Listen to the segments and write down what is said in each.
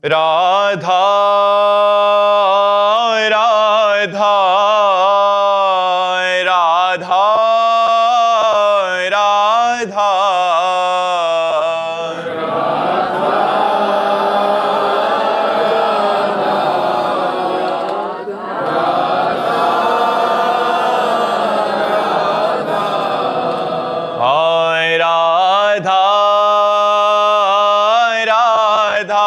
राधा राधा राधा राधा हाय राधा राधा राधा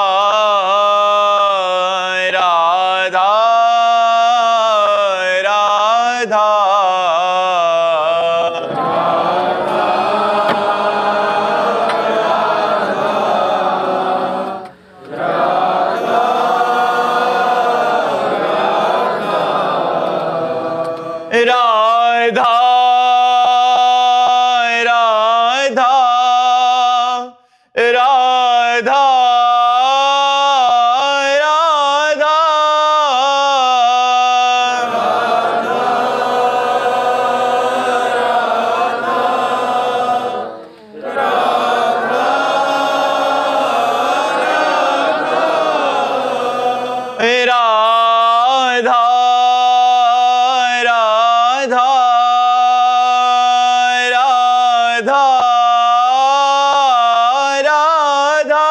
राधा राधा राधा राधा राधा राधा राधा राधा राधा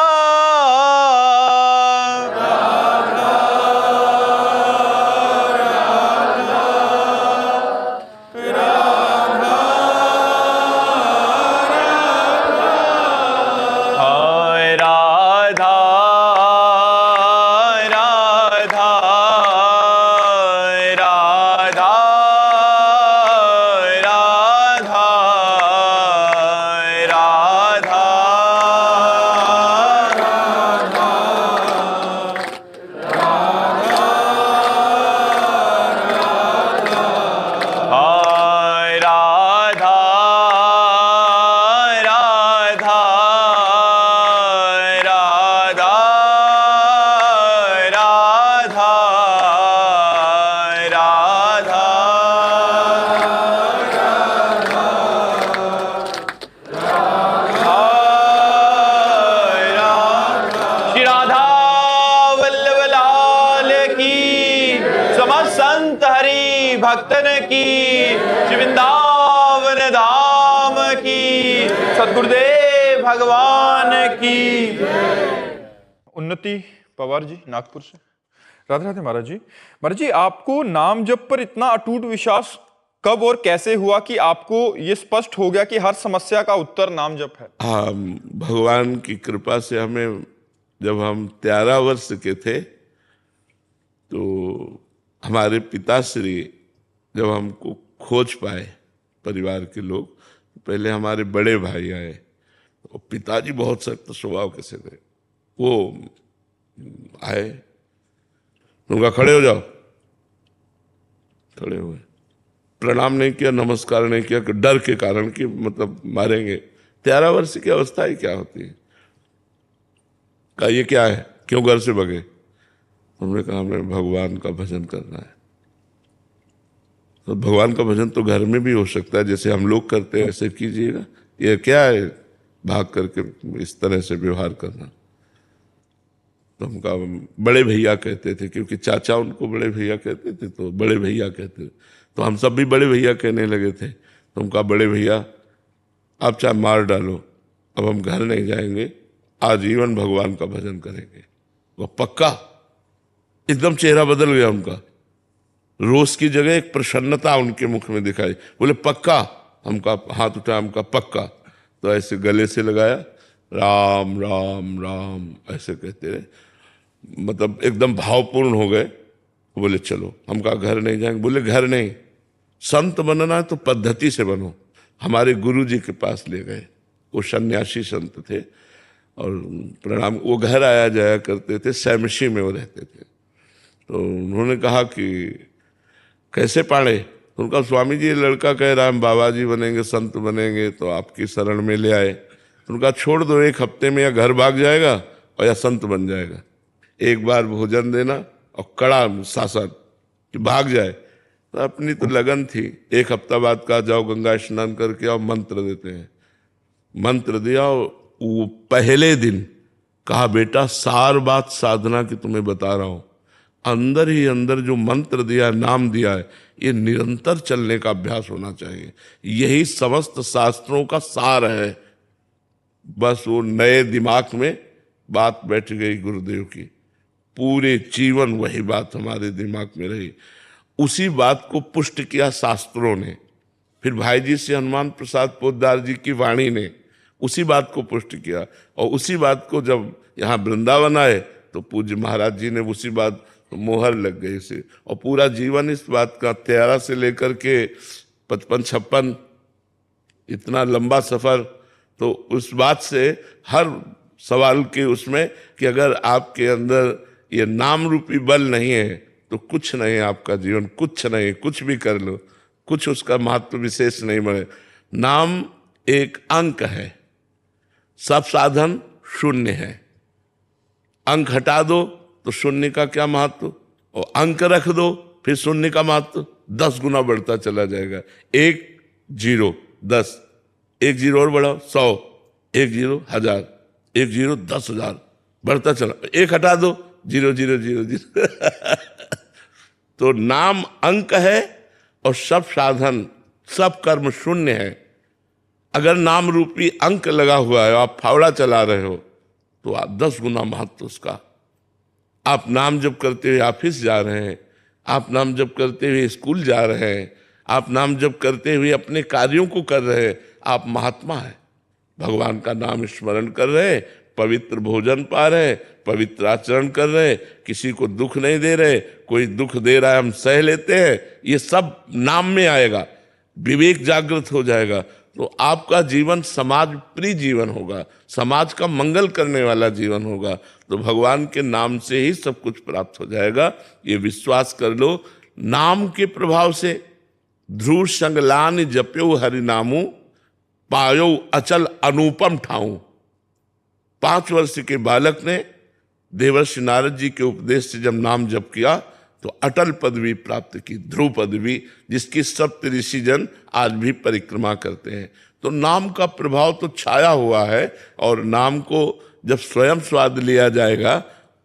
हाय राधा राधा राधा राधा राधा हाय राधा राधा राधा राधा राधा श्री राधा वल्लभ लाल की, समस्त संत हरि भक्तन की, श्री वृंदावन धाम की, सद्गुरुदेव भगवान की। उन्नति पवार जी नागपुर से। राधे राधे महाराज जी। महाराज जी, आपको नाम जप पर इतना अटूट विश्वास कब और कैसे हुआ कि आपको ये स्पष्ट हो गया कि हर समस्या का उत्तर नाम जप है? हाँ, भगवान की कृपा से हमें, जब हम 13 वर्ष के थे तो हमारे पिताश्री जब हमको खोज पाए, परिवार के लोग, पहले हमारे बड़े भाई आए। और पिताजी बहुत सख्त स्वभाव के से थे। वो आए, उनका खड़े हो जाओ, खड़े हुए, प्रणाम नहीं किया, नमस्कार नहीं किया, डर के कारण कि मतलब मारेंगे। 13 वर्ष की अवस्था ही क्या होती है। कहा ये क्या है, क्यों घर से भगे? हमने कहा हमें भगवान का भजन करना है। तो भगवान का भजन तो घर में भी हो सकता है, जैसे हम लोग करते हैं ऐसे कीजिएगा। ये क्या है भाग करके इस तरह से व्यवहार करना? तो हम कहा, बड़े भैया कहते थे, क्योंकि चाचा उनको बड़े भैया कहते थे, तो बड़े भैया कहते थे। तो हम सब भी बड़े भैया कहने लगे थे। तो हम कहा, बड़े भैया आप चाहे मार डालो, अब हम घर नहीं जाएंगे, आजीवन भगवान का भजन करेंगे। वो पक्का? एकदम चेहरा बदल गया उनका, रोष की जगह एक प्रसन्नता उनके मुख में दिखाई। बोले पक्का? हमका हाथ उठाया, हमका पक्का। तो ऐसे गले से लगाया, राम राम राम ऐसे कहते रहे, मतलब एकदम भावपूर्ण हो गए। बोले चलो। हम कहा घर नहीं जाएंगे। बोले घर नहीं, संत बनना है तो पद्धति से बनो। हमारे गुरु जी के पास ले गए, वो सन्यासी संत थे और प्रणाम, वो घर आया जाया करते थे, सैमशी में वो रहते थे। तो उन्होंने कहा कि कैसे पाड़े? तो उनका, स्वामी जी ये लड़का कह रहा है हम बाबा जी बनेंगे, संत बनेंगे, तो आपकी शरण में ले आए। तो उनका छोड़ दो, 1 हफ्ते में या घर भाग जाएगा और या संत बन जाएगा। एक बार भोजन देना और कड़ा शासन कि भाग जाए। तो अपनी तो लगन थी। 1 हफ्ता बाद कहा जाओ गंगा स्नान करके आओ, मंत्र देते हैं। मंत्र दिया, वो पहले दिन कहा बेटा सार बात साधना की तुम्हें बता रहा हूं, अंदर ही अंदर जो मंत्र दिया है, नाम दिया है, ये निरंतर चलने का अभ्यास होना चाहिए। यही समस्त शास्त्रों का सार है। बस वो नए दिमाग में बात बैठ गई गुरुदेव की, पूरे जीवन वही बात हमारे दिमाग में रही। उसी बात को पुष्ट किया शास्त्रों ने, फिर भाई जी से हनुमान प्रसाद पोद्दार जी की वाणी ने उसी बात को पुष्ट किया। और उसी बात को जब यहाँ वृंदावन आए तो पूज्य महाराज जी ने उसी बात मोहर लग गई से, और पूरा जीवन इस बात का 13 से लेकर के 55-56 इतना लंबा सफर, तो उस बात से हर सवाल के उसमें कि अगर आपके अंदर ये नाम रूपी बल नहीं है तो कुछ नहीं है आपका जीवन, कुछ नहीं, कुछ भी कर लो, कुछ उसका महत्व विशेष नहीं बढ़े। नाम एक अंक है, सब साधन शून्य है। अंक हटा दो तो शून्य का क्या महत्व, और अंक रख दो फिर शून्य का महत्व 10 गुना बढ़ता चला जाएगा। 1 0 10, 1 0 और बढ़ाओ 100, 1 0 1000, 1 0 10,000 बढ़ता चला, 1 हटा दो 0 0 0 0 तो नाम अंक है और सब साधन सब कर्म शून्य है। अगर नाम रूपी अंक लगा हुआ है, आप फावड़ा चला रहे हो, तो आप 10 गुना महत्व उसका। आप नाम जप करते हुए ऑफिस जा रहे हैं, आप नाम जप करते हुए स्कूल जा रहे हैं, आप नाम जप करते हुए अपने कार्यों को कर रहे हैं, आप महात्मा हैं। भगवान का नाम स्मरण कर रहे, पवित्र भोजन पा रहे, पवित्र आचरण कर रहे, किसी को दुख नहीं दे रहे, कोई दुख दे रहा है हम सह लेते हैं, ये सब नाम में आएगा। विवेक जागृत हो जाएगा तो आपका जीवन समाज प्रिय जीवन होगा, समाज का मंगल करने वाला जीवन होगा। तो भगवान के नाम से ही सब कुछ प्राप्त हो जाएगा, ये विश्वास कर लो। नाम के प्रभाव से ध्रुव संगलान जप्यो हरि नामू, पायो अचल अनुपम ठाऊं। 5 वर्ष के बालक ने देवर्षि नारद जी के उपदेश से जब नाम जप किया तो अटल पदवी प्राप्त की, ध्रुव पदवी, जिसकी सप्त ऋषि जन आज भी परिक्रमा करते हैं। तो नाम का प्रभाव तो छाया हुआ है, और नाम को जब स्वयं स्वाद लिया जाएगा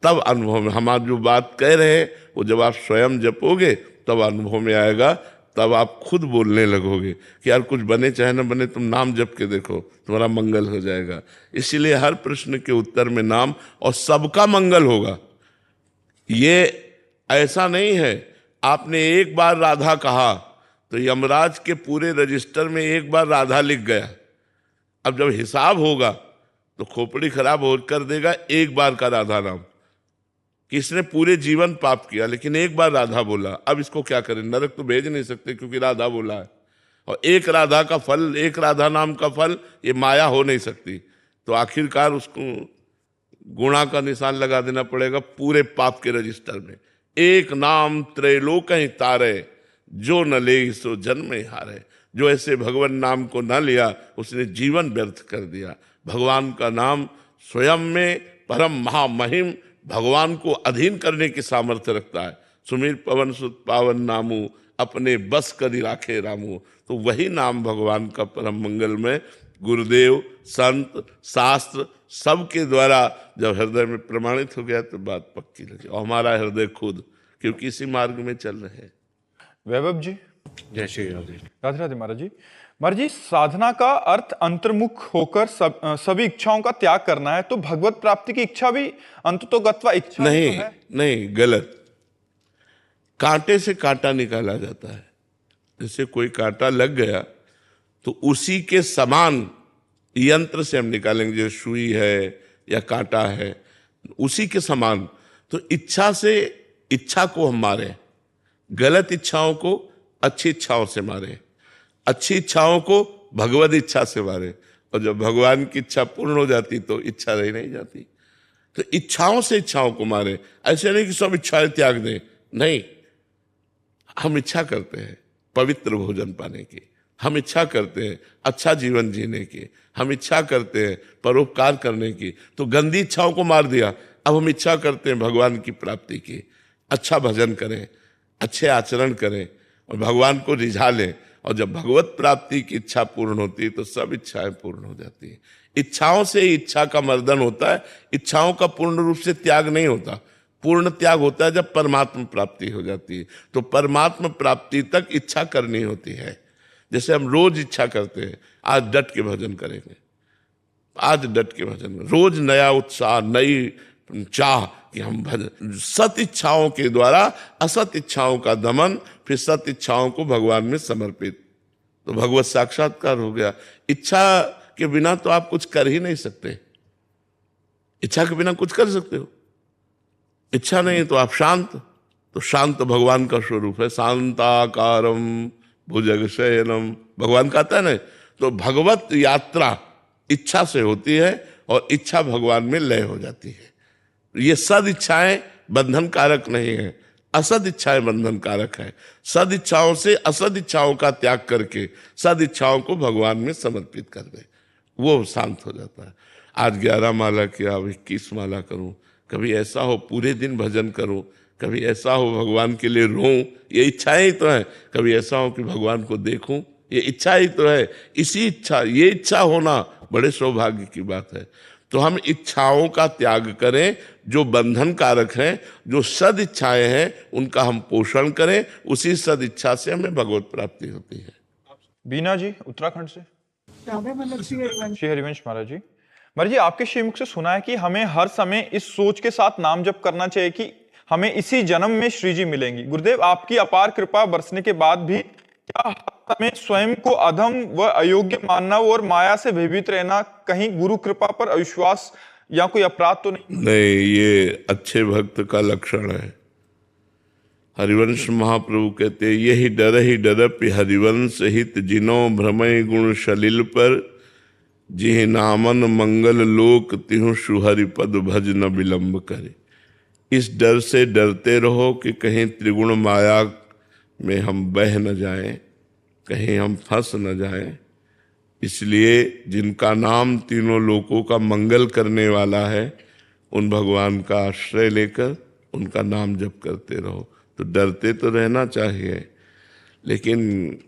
तब अनुभव में, हमारा जो बात कह रहे हैं वो जब आप स्वयं जपोगे तब अनुभव में आएगा, तब आप खुद बोलने लगोगे कि यार कुछ बने चाहे न बने, तुम नाम जप के देखो, तुम्हारा मंगल हो जाएगा। इसीलिए हर प्रश्न के उत्तर में नाम, और सबका मंगल होगा। ये ऐसा नहीं है आपने एक बार राधा कहा तो यमराज के पूरे रजिस्टर में एक बार राधा लिख गया। अब जब हिसाब होगा तो खोपड़ी खराब हो कर देगा एक बार का राधा नाम, कि इसने पूरे जीवन पाप किया लेकिन एक बार राधा बोला। अब इसको क्या करें, नरक तो भेज नहीं सकते क्योंकि राधा बोला है, और एक राधा का फल, एक राधा नाम का फल, ये माया हो नहीं सकती। तो आखिरकार उसको गुणा का निशान लगा देना पड़ेगा पूरे पाप के रजिस्टर में। एक नाम त्रैलोक ही तारे, जो न ले सो जन्म ही हारे। जो ऐसे भगवान नाम को न लिया उसने जीवन व्यर्थ कर दिया। भगवान का नाम स्वयं में परम महामहिम, भगवान को अधीन करने की सामर्थ्य रखता है। सुमीर पवन सुत पावन नामू, अपने बस करी राखे रामू। तो वही नाम भगवान का परम मंगल में गुरुदेव, संत, शास्त्र सबके द्वारा जब हृदय में प्रमाणित हो गया तो बात पक्की लगी, और हमारा हृदय खुद, क्योंकि इसी मार्ग में चल रहे हैं। वैभव जी, जय श्री राधे। राधे राधे महाराज जी। महाराज जी, साधना का अर्थ अंतर्मुख होकर सभी इच्छाओं का त्याग करना है, तो भगवत प्राप्ति की इच्छा भी अंततोगत्वा इच्छा नहीं, तो है? नहीं, गलत। कांटे से कांटा निकाला जाता है। जैसे कोई कांटा लग गया तो उसी के समान यंत्र से हम निकालेंगे, जो सुई है या कांटा है, उसी के समान। तो इच्छा से इच्छा को हम मारे, गलत इच्छाओं को अच्छी इच्छाओं से मारे, अच्छी इच्छाओं को भगवत इच्छा से मारे, और जब भगवान की इच्छा पूर्ण हो जाती तो इच्छा रही नहीं जाती। तो इच्छाओं से इच्छाओं को मारे, ऐसे नहीं कि सब इच्छाएं त्याग दें, नहीं। हम इच्छा करते हैं पवित्र भोजन पाने की, हम इच्छा करते हैं अच्छा जीवन जीने की, हम इच्छा करते हैं परोपकार करने की, तो गंदी इच्छाओं को मार दिया। अब हम इच्छा करते हैं भगवान की प्राप्ति की, अच्छा भजन करें, अच्छे आचरण करें और भगवान को रिझा लें, और जब भगवत प्राप्ति की इच्छा पूर्ण होती है तो सब इच्छाएं पूर्ण हो जाती है। इच्छाओं से ही इच्छा का मर्दन होता है, इच्छाओं का पूर्ण रूप से त्याग नहीं होता। पूर्ण त्याग होता है जब परमात्मा प्राप्ति हो जाती है। तो परमात्मा प्राप्ति तक इच्छा करनी होती है। जैसे हम रोज इच्छा करते हैं, आज डट के भजन करेंगे, आज डट के भजन, रोज नया उत्साह, नई चाह कि हम भजन। सत इच्छाओं के द्वारा असत इच्छाओं का दमन, फिर सत इच्छाओं को भगवान में समर्पित, तो भगवत साक्षात्कार हो गया। इच्छा के बिना तो आप कुछ कर ही नहीं सकते। इच्छा के बिना कुछ कर सकते हो? इच्छा नहीं तो आप शांत, तो शांत भगवान का स्वरूप है। शांताकारम भुजगशयनम, भगवान कहता है ना। तो भगवत यात्रा इच्छा से होती है और इच्छा भगवान में लय हो जाती है। ये सद इच्छाएं बंधन कारक नहीं है, असद इच्छाएं बंधन कारक है। सद इच्छाओं से असद इच्छाओं का त्याग करके सद इच्छाओं को भगवान में समर्पित कर दे, वो शांत हो जाता है। आज 11 माला किया, अब 21 माला करूं, कभी ऐसा हो पूरे दिन भजन करूं, कभी ऐसा हो भगवान के लिए रोऊं, ये इच्छाएं ही तो है। कभी ऐसा हो कि भगवान को देखूं, ये इच्छा ही तो है। इसी इच्छा, ये इच्छा होना बड़े सौभाग्य की बात है। तो हम इच्छाओं का त्याग करें जो बंधन कारक हैं, जो सद इच्छाएं हैं उनका हम पोषण करें, उसी सद इच्छा से हमें भगवत प्राप्ति होती है। बीना जी उत्तराखंड से। श्री हरिवंश महाराज जी। महाराज जी, आपके श्रीमुख से सुना है कि हमें हर समय इस सोच के साथ नाम जप करना चाहिए कि हमें इसी जन्म में श्री जी मिलेंगी। गुरुदेव, आपकी अपार कृपा बरसने के बाद भी क्या हमें स्वयं को अधम व अयोग्य मानना और माया से भयभीत रहना कहीं गुरु कृपा पर अविश्वास या कोई अपराध तो नहीं? नहीं, ये अच्छे भक्त का लक्षण है। हरिवंश महाप्रभु कहते, यही डरप हरिवंश हित जिनो भ्रमय गुण सलिल पर, जिह नामन मंगल लोक तिहु सुहरि पद भज न विलंब करे। इस डर से डरते रहो कि कहीं त्रिगुण माया में हम बह न जाएं, कहीं हम फंस न जाएं। इसलिए जिनका नाम तीनों लोकों का मंगल करने वाला है, उन भगवान का आश्रय लेकर उनका नाम जप करते रहो। तो डरते तो रहना चाहिए, लेकिन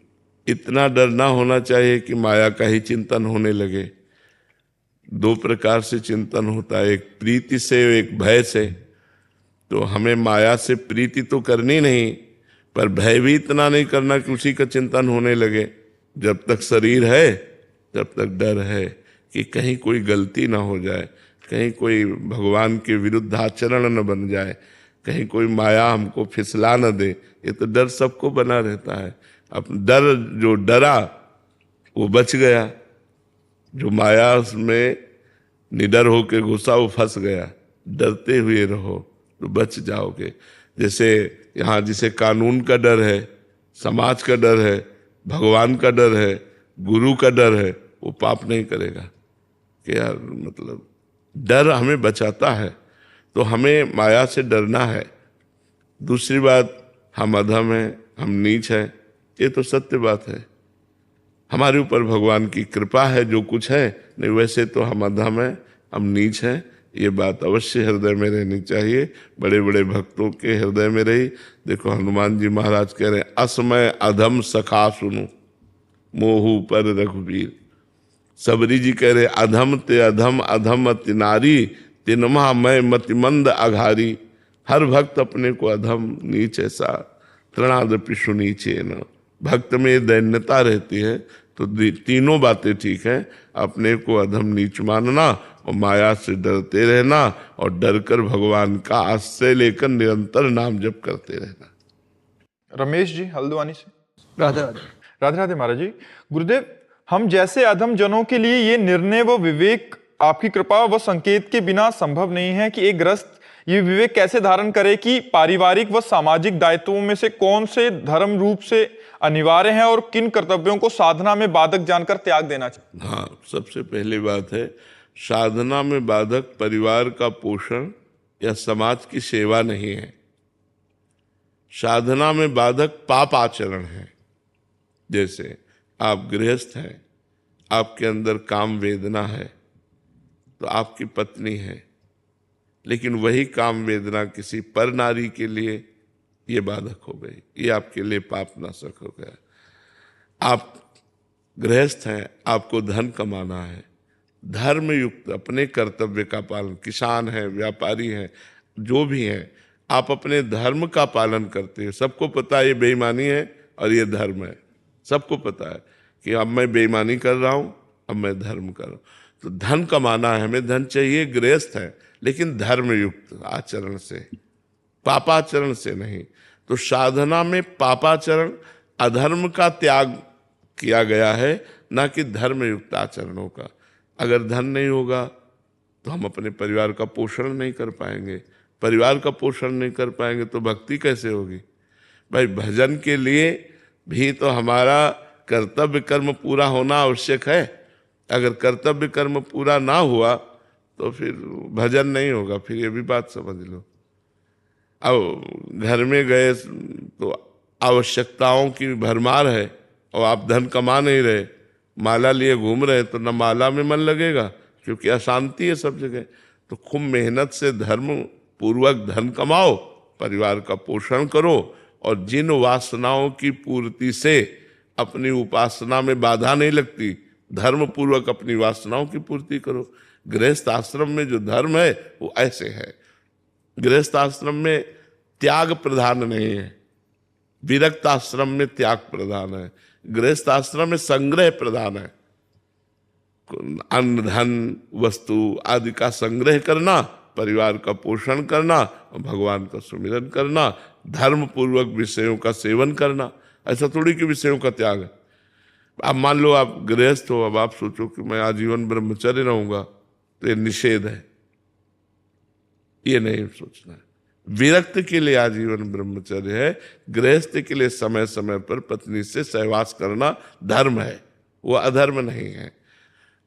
इतना डर ना होना चाहिए कि माया का ही चिंतन होने लगे। दो प्रकार से चिंतन होता है, एक प्रीति से, एक भय से। तो हमें माया से प्रीति तो करनी नहीं, पर भय भी इतना नहीं करना कि उसी का चिंतन होने लगे। जब तक शरीर है तब तक डर है कि कहीं कोई गलती ना हो जाए, कहीं कोई भगवान के विरुद्ध आचरण न बन जाए, कहीं कोई माया हमको फिसला न दे। ये तो डर सबको बना रहता है। अब डर, जो डरा वो बच गया, जो माया में निडर होके घुसा वो फंस गया। डरते हुए रहो तो बच जाओगे। जैसे यहाँ जिसे कानून का डर है, समाज का डर है, भगवान का डर है, गुरु का डर है, वो पाप नहीं करेगा। कि यार मतलब डर हमें बचाता है, तो हमें माया से डरना है। दूसरी बात, हम अधम हैं, हम नीच हैं, ये तो सत्य बात है। हमारे ऊपर भगवान की कृपा है जो कुछ है, नहीं वैसे तो हम अधम हैं, हम नीच हैं। ये बात अवश्य हृदय में रहनी चाहिए, बड़े बड़े भक्तों के हृदय में रही। देखो हनुमान जी महाराज कह रहे हैं, असमय अधम सखा सुनु मोहू पर रघुवीर। सबरी जी कह रहे, अधम ते अधम अधम अति नारी, तिनमा मैं मतिमंद अघारी। हर भक्त अपने को अधम नीच ऐसा, तृणादपि सुनीचे न। भक्त में दैन्यता रहती है, तो तीनों बातें ठीक है। अपने को अधम नीच मानना और माया से डरते रहना, और डरकर भगवान का आश्रय लेकर निरंतर नाम जप करते रहना। रमेश जी हल्द्वानी से। राधे राधे। राधे राधे महाराज जी। गुरुदेव, हम जैसे अधम जनों के लिए ये निर्णय व विवेक आपकी कृपा व संकेत के बिना संभव नहीं है कि एक गृहस्थ ये विवेक कैसे धारण करे कि पारिवारिक व सामाजिक दायित्वों में से कौन से धर्म रूप से अनिवार्य हैं और किन कर्तव्यों को साधना में बाधक जानकर त्याग देना चाहिए। हाँ, सबसे पहली बात है, साधना में बाधक परिवार का पोषण या समाज की सेवा नहीं है। साधना में बाधक पाप आचरण है। जैसे आप गृहस्थ हैं, आपके अंदर काम वेदना है, तो आपकी पत्नी है, लेकिन वही काम वेदना किसी पर नारी के लिए ये बाधक हो गई, ये आपके लिए पाप नाशक हो गया। आप गृहस्थ हैं, आपको धन कमाना है, धर्म युक्त अपने कर्तव्य का पालन, किसान हैं, व्यापारी हैं, जो भी हैं, आप अपने धर्म का पालन करते हैं। सबको पता है ये बेईमानी है और ये धर्म है, सबको पता है कि अब मैं बेईमानी कर रहा हूँ, अब मैं धर्म कर रहा हूँ। तो धन कमाना है, हमें धन चाहिए, गृहस्थ है, लेकिन धर्म युक्त आचरण से, पापाचरण से नहीं। तो साधना में पापाचरण, अधर्म का त्याग किया गया है, ना कि धर्म युक्त आचरणों का। अगर धन नहीं होगा तो हम अपने परिवार का पोषण नहीं कर पाएंगे, परिवार का पोषण नहीं कर पाएंगे तो भक्ति कैसे होगी? भाई भजन के लिए भी तो हमारा कर्तव्य कर्म पूरा होना आवश्यक है। अगर कर्तव्य कर्म पूरा ना हुआ तो फिर भजन नहीं होगा, फिर ये भी बात समझ लो। अब घर में गए तो आवश्यकताओं की भरमार है और आप धन कमा नहीं रहे, माला लिए घूम रहे, तो न माला में मन लगेगा क्योंकि अशांति है सब जगह। तो खूब मेहनत से धर्म पूर्वक धन कमाओ, परिवार का पोषण करो, और जिन वासनाओं की पूर्ति से अपनी उपासना में बाधा नहीं लगती, धर्म पूर्वक अपनी वासनाओं की पूर्ति करो। गृहस्थ आश्रम में जो धर्म है वो ऐसे है। गृहस्थ आश्रम में त्याग प्रधान नहीं है, विरक्त आश्रम में त्याग प्रधान है। गृहस्थ आश्रम में संग्रह प्रधान है, अन्न धन वस्तु आदि का संग्रह करना, परिवार का पोषण करना, भगवान का सुमिरन करना, धर्म पूर्वक विषयों का सेवन करना। ऐसा थोड़ी कि विषयों का त्याग है। अब मान लो आप गृहस्थ हो, अब आप सोचो कि मैं आजीवन ब्रह्मचर्य रहूंगा, तो ये निषेध है, ये नहीं सोचना है। विरक्त के लिए आजीवन ब्रह्मचर्य है, गृहस्थ के लिए समय समय पर पत्नी से सहवास करना धर्म है, वो अधर्म नहीं है।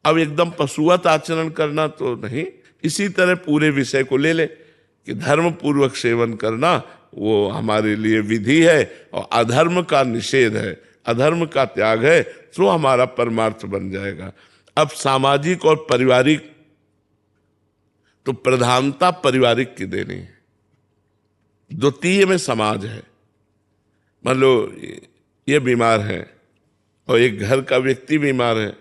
अब एकदम पशुवत आचरण करना तो नहीं। इसी तरह पूरे विषय को ले ले कि धर्म पूर्वक सेवन करना वो हमारे लिए विधि है और अधर्म का निषेध है, अधर्म का त्याग है, तो हमारा परमार्थ बन जाएगा। अब सामाजिक और पारिवारिक, तो प्रधानता पारिवारिक की देनी है, द्वितीय में समाज है। मान लो ये बीमार है और एक घर का व्यक्ति बीमार है,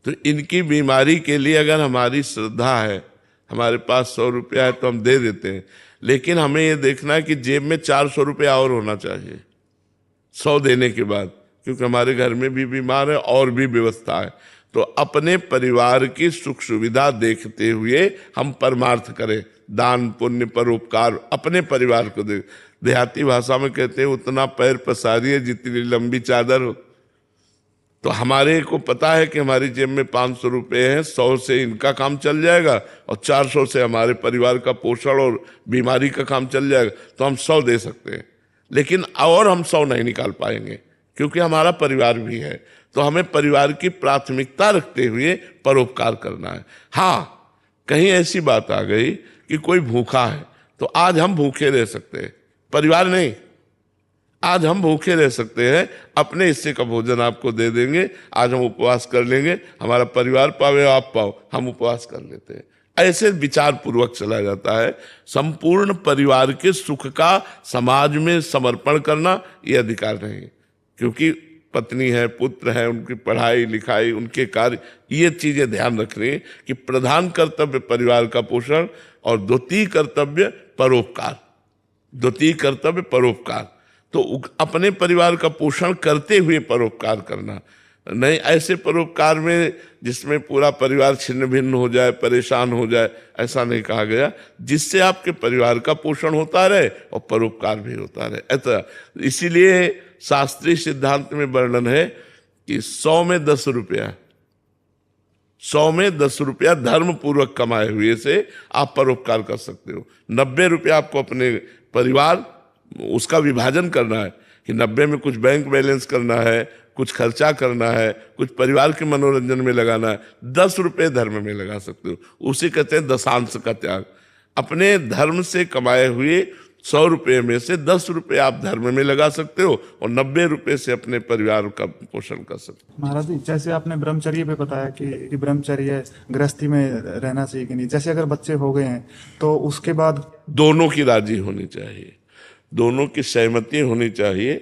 तो इनकी बीमारी के लिए अगर हमारी श्रद्धा है, हमारे पास 100 रुपया है तो हम दे देते हैं, लेकिन हमें ये देखना है कि जेब में 400 रुपया और होना चाहिए 100 देने के बाद, क्योंकि हमारे घर में भी बीमार है और भी व्यवस्था है। तो अपने परिवार की सुख सुविधा देखते हुए हम परमार्थ करें, दान पुण्य परोपकार अपने परिवार को दे। देहाती भाषा में कहते हैं उतना पैर पसारिए जितनी लंबी चादर हो। तो हमारे को पता है कि हमारी जेब में 500 रुपये हैं, 100 से इनका काम चल जाएगा और 400 से हमारे परिवार का पोषण और बीमारी का काम चल जाएगा, तो हम 100 दे सकते हैं। लेकिन और हम 100 नहीं निकाल पाएंगे क्योंकि हमारा परिवार भी है। तो हमें परिवार की प्राथमिकता रखते हुए परोपकार करना है। हाँ, कहीं ऐसी बात आ गई कि कोई भूखा है, तो आज हम भूखे रह सकते हैं, परिवार नहीं, आज हम भूखे रह सकते हैं, अपने हिस्से का भोजन आपको दे देंगे, आज हम उपवास कर लेंगे, हमारा परिवार पावे आप पाओ, हम उपवास कर लेते हैं। ऐसे विचार पूर्वक चला जाता है। संपूर्ण परिवार के सुख का समाज में समर्पण करना ये अधिकार नहीं, क्योंकि पत्नी है, पुत्र है, उनकी पढ़ाई लिखाई, उनके कार्य, ये चीजें ध्यान रखनी है कि प्रधान कर्तव्य परिवार का पोषण और द्वितीय कर्तव्य परोपकार, द्वितीय कर्तव्य परोपकार। तो अपने परिवार का पोषण करते हुए परोपकार करना, नहीं ऐसे परोपकार में जिसमें पूरा परिवार छिन्न भिन्न हो जाए, परेशान हो जाए, ऐसा नहीं कहा गया। जिससे आपके परिवार का पोषण होता रहे और परोपकार भी होता रहे। ऐसा इसीलिए शास्त्रीय सिद्धांत में वर्णन है कि 100 में 10 रुपया, 100 में 10 रुपया धर्म पूर्वक कमाए हुए से आप परोपकार कर सकते हो। 90 रुपया आपको अपने परिवार उसका विभाजन करना है कि 90 में कुछ बैंक बैलेंस करना है, कुछ खर्चा करना है, कुछ परिवार के मनोरंजन में लगाना है, 10 रुपये धर्म में लगा सकते हो। उसे कहते हैं दशांश का त्याग। अपने धर्म से कमाए हुए 100 रुपये में से 10 रुपये आप धर्म में लगा सकते हो और 90 रुपये से अपने परिवार का पोषण कर सकते हो। महाराज जी, जैसे आपने ब्रह्मचर्य पे बताया कि ब्रह्मचर्य गृहस्थी में रहना चाहिए कि नहीं, जैसे अगर बच्चे हो गए हैं तो उसके बाद दोनों की राजी होनी चाहिए, दोनों की सहमति होनी चाहिए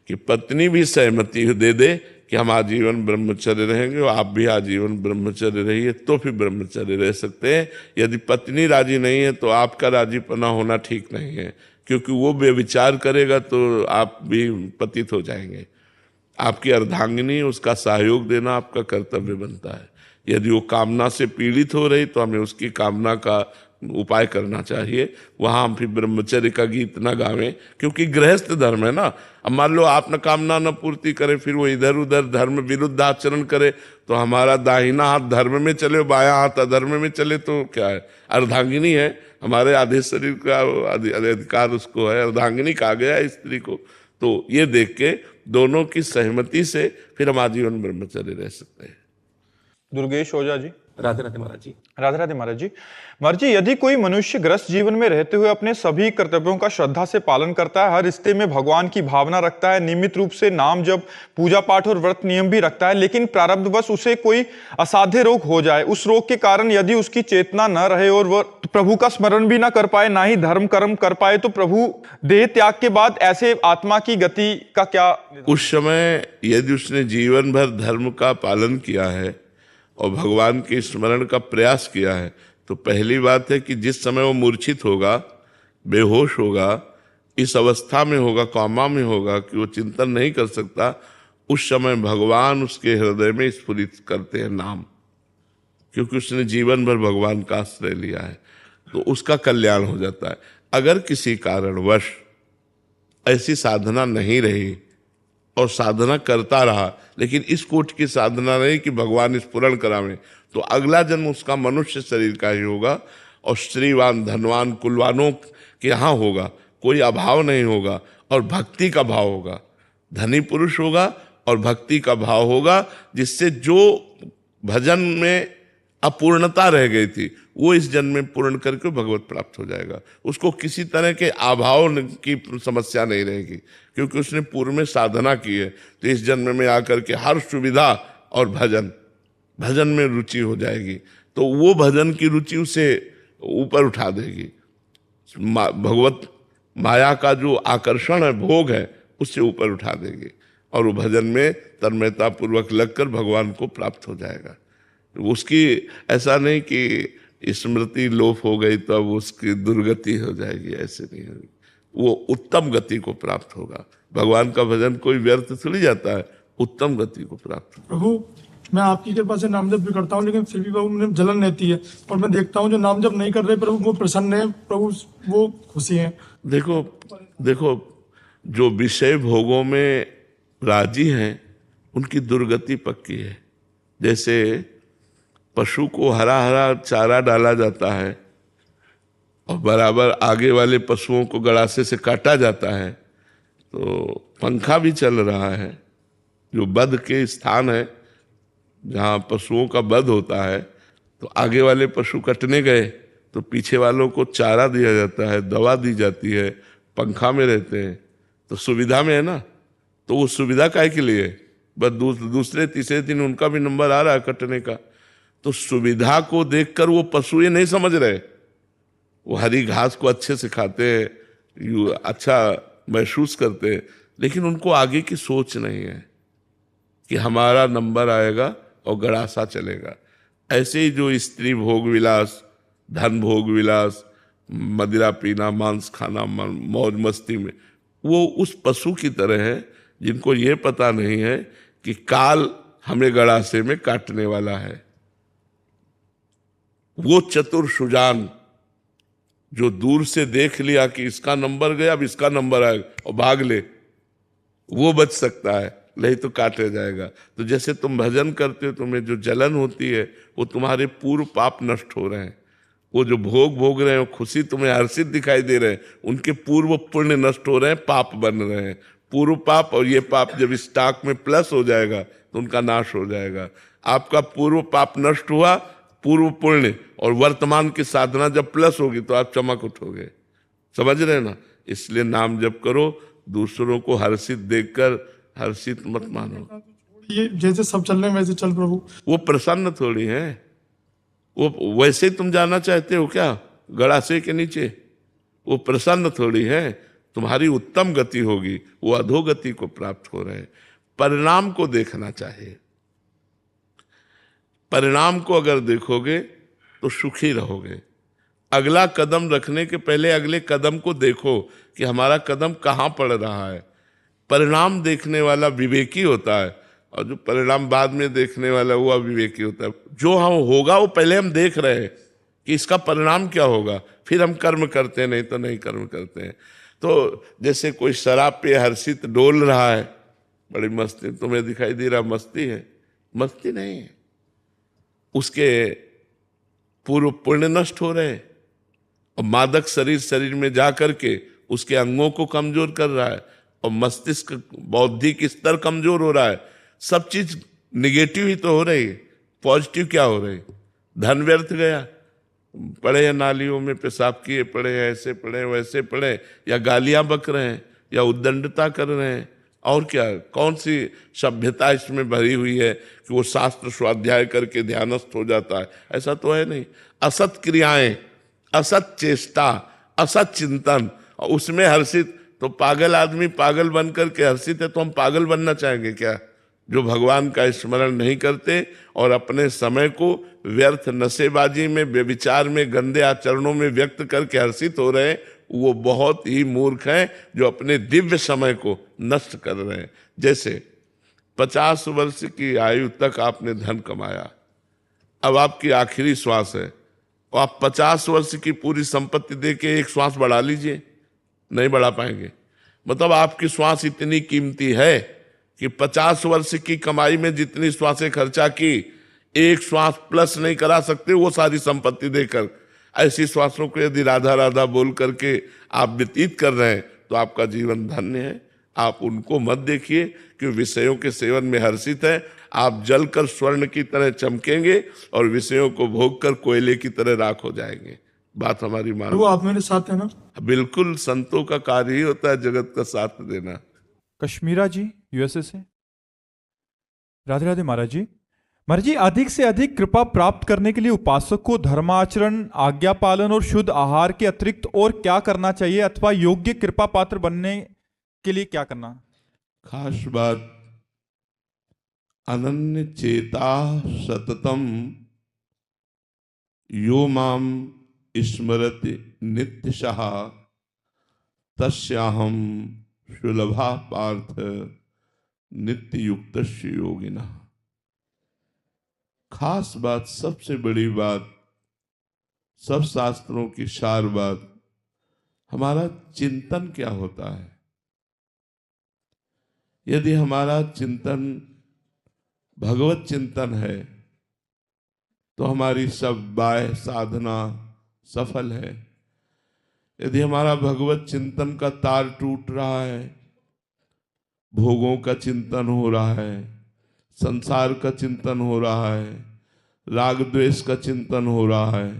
कि पत्नी भी सहमति दे दे कि हम आजीवन ब्रह्मचर्य रहेंगे और आप भी आजीवन ब्रह्मचर्य रहिए, तो फिर ब्रह्मचर्य रह सकते हैं। यदि पत्नी राजी नहीं है तो आपका राजीपना होना ठीक नहीं है, क्योंकि वो बेविचार करेगा तो आप भी पतित हो जाएंगे। आपकी अर्धांगिनी उसका सहयोग देना आपका कर्तव्य बनता है। यदि वो कामना से पीड़ित हो रही तो हमें उसकी कामना का उपाय करना चाहिए। वहाँ हम फिर ब्रह्मचर्य का गीत ना गावें, क्योंकि गृहस्थ धर्म है ना। अब मान लो आप न कामना न पूर्ति करे, फिर वो इधर उधर धर्म विरुद्ध आचरण करे, तो हमारा दाहिना हाथ धर्म में चले, बायां हाथ अधर्म में चले, तो क्या है? अर्धांगिनी है, हमारे आधे शरीर का अधिकार उसको है, अर्धांगिनी कहा गया है स्त्री को। तो ये देख के दोनों की सहमति से फिर हम आजीवन ब्रह्मचर्य रह सकते हैं। दुर्गेश ओझा जी। राधे राधे महाराज जी। राधे राधे महाराज जी। महाराज जी, यदि कोई मनुष्य ग्रस्त जीवन में रहते हुए अपने सभी कर्तव्यों का श्रद्धा से पालन करता है, हर रिश्ते में भगवान की भावना रखता है, नियमित रूप से नाम जप, पूजा पाठ और व्रत नियम भी रखता है, लेकिन प्रारब्धवश उसे कोई असाध्य रोग हो जाए, उस रोग के कारण यदि उसकी चेतना न रहे और वह प्रभु का स्मरण भी न कर पाए, ना ही धर्म कर्म कर पाए, तो प्रभु देह त्याग के बाद ऐसे आत्मा की गति का क्या? उस समय यदि उसने जीवन भर धर्म का पालन किया है और भगवान के स्मरण का प्रयास किया है, तो पहली बात है कि जिस समय वो मूर्छित होगा, बेहोश होगा, इस अवस्था में होगा, कौमा में होगा कि वो चिंतन नहीं कर सकता, उस समय भगवान उसके हृदय में स्फुरित करते हैं नाम, क्योंकि उसने जीवन भर भगवान का आश्रय लिया है, तो उसका कल्याण हो जाता है। अगर किसी कारणवश ऐसी साधना नहीं रही और साधना करता रहा, लेकिन इस कोट की साधना नहीं कि भगवान स्फुरण करावें, तो अगला जन्म उसका मनुष्य शरीर का ही होगा और श्रीवान धनवान कुलवानों के यहाँ होगा, कोई अभाव नहीं होगा और भक्ति का भाव होगा, धनी पुरुष होगा और भक्ति का भाव होगा, जिससे जो भजन में अपूर्णता रह गई थी वो इस जन्म में पूर्ण करके भगवत प्राप्त हो जाएगा। उसको किसी तरह के अभाव की समस्या नहीं रहेगी, क्योंकि उसने पूर्व में साधना की है। तो इस जन्म में आकर के हर सुविधा और भजन में रुचि हो जाएगी, तो वो भजन की रुचि उसे ऊपर उठा देगी। भगवत माया का जो आकर्षण है, भोग है, उससे ऊपर उठा देगी और वो भजन में तन्मयता पूर्वक लगकर भगवान को प्राप्त हो जाएगा। उसकी ऐसा नहीं कि स्मृति लोप हो गई तो अब उसकी दुर्गति हो जाएगी, ऐसे नहीं होगी, वो उत्तम गति को प्राप्त होगा। भगवान का भजन कोई व्यर्थ थोड़ी जाता है, उत्तम गति को प्राप्त होगा। प्रभु, मैं आपकी कृपा से नाम जप भी करता हूँ, लेकिन फिर भी प्रभु मुझे जलन रहती है, और मैं देखता हूँ जो नाम जप नहीं कर रहे प्रभु वो प्रसन्न है, प्रभु वो खुशी है। देखो जो विषय भोगों में राजी हैं उनकी दुर्गति पक्की है। जैसे पशु को हरा हरा चारा डाला जाता है और बराबर आगे वाले पशुओं को गड़ासे से काटा जाता है, तो पंखा भी चल रहा है। जो बध के स्थान है जहाँ पशुओं का बध होता है, तो आगे वाले पशु कटने गए तो पीछे वालों को चारा दिया जाता है, दवा दी जाती है, पंखा में रहते हैं, तो सुविधा में है ना। तो वो सुविधा काहे के लिए? बस दूसरे तीसरे दिन उनका भी नंबर आ रहा है कटने का। तो सुविधा को देखकर वो पशु ये नहीं समझ रहे, वो हरी घास को अच्छे से खाते हैं, अच्छा महसूस करते हैं, लेकिन उनको आगे की सोच नहीं है कि हमारा नंबर आएगा और गड़ासा चलेगा। ऐसे ही जो स्त्री भोग विलास, धन भोग विलास, मदिरा पीना, मांस खाना, मौज मस्ती में, वो उस पशु की तरह है जिनको ये पता नहीं है कि काल हमें गड़ासे में काटने वाला है। वो चतुर सुजान जो दूर से देख लिया कि इसका नंबर गया, अब इसका नंबर आएगा और भाग ले, वो बच सकता है, नहीं तो काटे जाएगा। तो जैसे तुम भजन करते हो, तुम्हें जो जलन होती है वो तुम्हारे पूर्व पाप नष्ट हो रहे हैं। वो जो भोग भोग रहे हैं, खुशी तुम्हें हर्षित दिखाई दे रहे हैं, उनके पूर्व पुण्य नष्ट हो रहे हैं, पाप बन रहे हैं। पूर्व पाप और ये पाप जब स्टॉक में प्लस हो जाएगा तो उनका नाश हो जाएगा। आपका पूर्व पाप नष्ट हुआ, पूर्व पुण्य और वर्तमान की साधना जब प्लस होगी तो आप चमक उठोगे। समझ रहे ना? इसलिए नाम जप करो, दूसरों को हर्षित देखकर हर्षित मत मानो। ये जैसे सब चल रहे हैं वैसे चल प्रभु। वो प्रसन्न थोड़ी है, वो वैसे तुम जाना चाहते हो क्या गड़ासे के नीचे? वो प्रसन्न थोड़ी है, तुम्हारी उत्तम गति होगी, वो अधोगति को प्राप्त हो रहे हैं। परिणाम को देखना चाहिए। परिणाम को अगर देखोगे तो सुखी रहोगे। अगला कदम रखने के पहले अगले कदम को देखो कि हमारा कदम कहाँ पड़ रहा है। परिणाम देखने वाला विवेकी होता है, और जो परिणाम बाद में देखने वाला वो अविवेकी होता है। जो हम होगा वो पहले हम देख रहे हैं कि इसका परिणाम क्या होगा, फिर हम कर्म करते हैं, नहीं तो नहीं कर्म करते हैं। तो जैसे कोई शराब पे हर्षित डोल रहा है, बड़ी मस्ती, तुम्हें दिखाई दे रहा मस्ती है, मस्ती नहीं है, उसके पूर्व पुण्य नष्ट हो रहे हैं, और मादक शरीर में जा करके उसके अंगों को कमजोर कर रहा है, और मस्तिष्क बौद्धिक स्तर कमजोर हो रहा है। सब चीज निगेटिव ही तो हो रही है, पॉजिटिव क्या हो रही? धन व्यर्थ गया, पड़े हैं नालियों में पेशाब किए पड़े हैं, ऐसे पड़े हैं वैसे पड़े हैं, या गालियां बक रहे हैं, या उद्दंडता कर रहे हैं, और क्या? कौन सी सभ्यता इसमें भरी हुई है कि वो शास्त्र स्वाध्याय करके ध्यानस्थ हो जाता है? ऐसा तो है नहीं। असत क्रियाएं, असत चेष्टा, असत चिंतन, और उसमें हर्षित। तो पागल आदमी पागल बन करके हर्षित है, तो हम पागल बनना चाहेंगे क्या? जो भगवान का स्मरण नहीं करते और अपने समय को व्यर्थ नशेबाजी में, व्यभिचार में, गंदे आचरणों में व्यक्त करके हर्षित हो रहे हैं, वो बहुत ही मूर्ख हैं जो अपने दिव्य समय को नष्ट कर रहे हैं। जैसे 50 वर्ष की आयु तक आपने धन कमाया, अब आपकी आखिरी श्वास है, और आप 50 वर्ष की पूरी संपत्ति दे के एक श्वास बढ़ा लीजिए, नहीं बढ़ा पाएंगे। मतलब आपकी श्वास इतनी कीमती है कि 50 वर्ष की कमाई में जितनी श्वासें खर्चा की, एक श्वास प्लस नहीं करा सकते वो सारी संपत्ति देकर। ऐसी श्वासों को यदि राधा राधा बोल करके आप व्यतीत कर रहे हैं तो आपका जीवन धन्य है। आप उनको मत देखिए कि विषयों के सेवन में हर्षित है। आप जलकर स्वर्ण की तरह चमकेंगे और विषयों को भोग कर कोयले की तरह राख हो जाएंगे। बात हमारी मानो। वो आप मेरे साथ है ना? बिल्कुल, संतों का कार्य ही होता है जगत का साथ देना। कश्मीरा जी यूएसए से। राधे राधे महाराज जी। महाराज जी, अधिक से अधिक कृपा प्राप्त करने के लिए उपासक को धर्माचरण, आज्ञा पालन और शुद्ध आहार के अतिरिक्त और क्या करना चाहिए, अथवा योग्य कृपा पात्र बनने के लिए क्या करना? खास बात, अनन्य चेता सततम यो माम स्मरति नित्यशः तस्याहम सुलभा पार्थ नित्य युक्त योगिना। खास बात, सबसे बड़ी बात, सब शास्त्रों की सार बात, हमारा चिंतन क्या होता है। यदि हमारा चिंतन भगवत चिंतन है तो हमारी सब बाह्य साधना सफल है। यदि हमारा भगवत चिंतन का तार टूट रहा है, भोगों का चिंतन हो रहा है, संसार का चिंतन हो रहा है, राग द्वेष का चिंतन हो रहा है,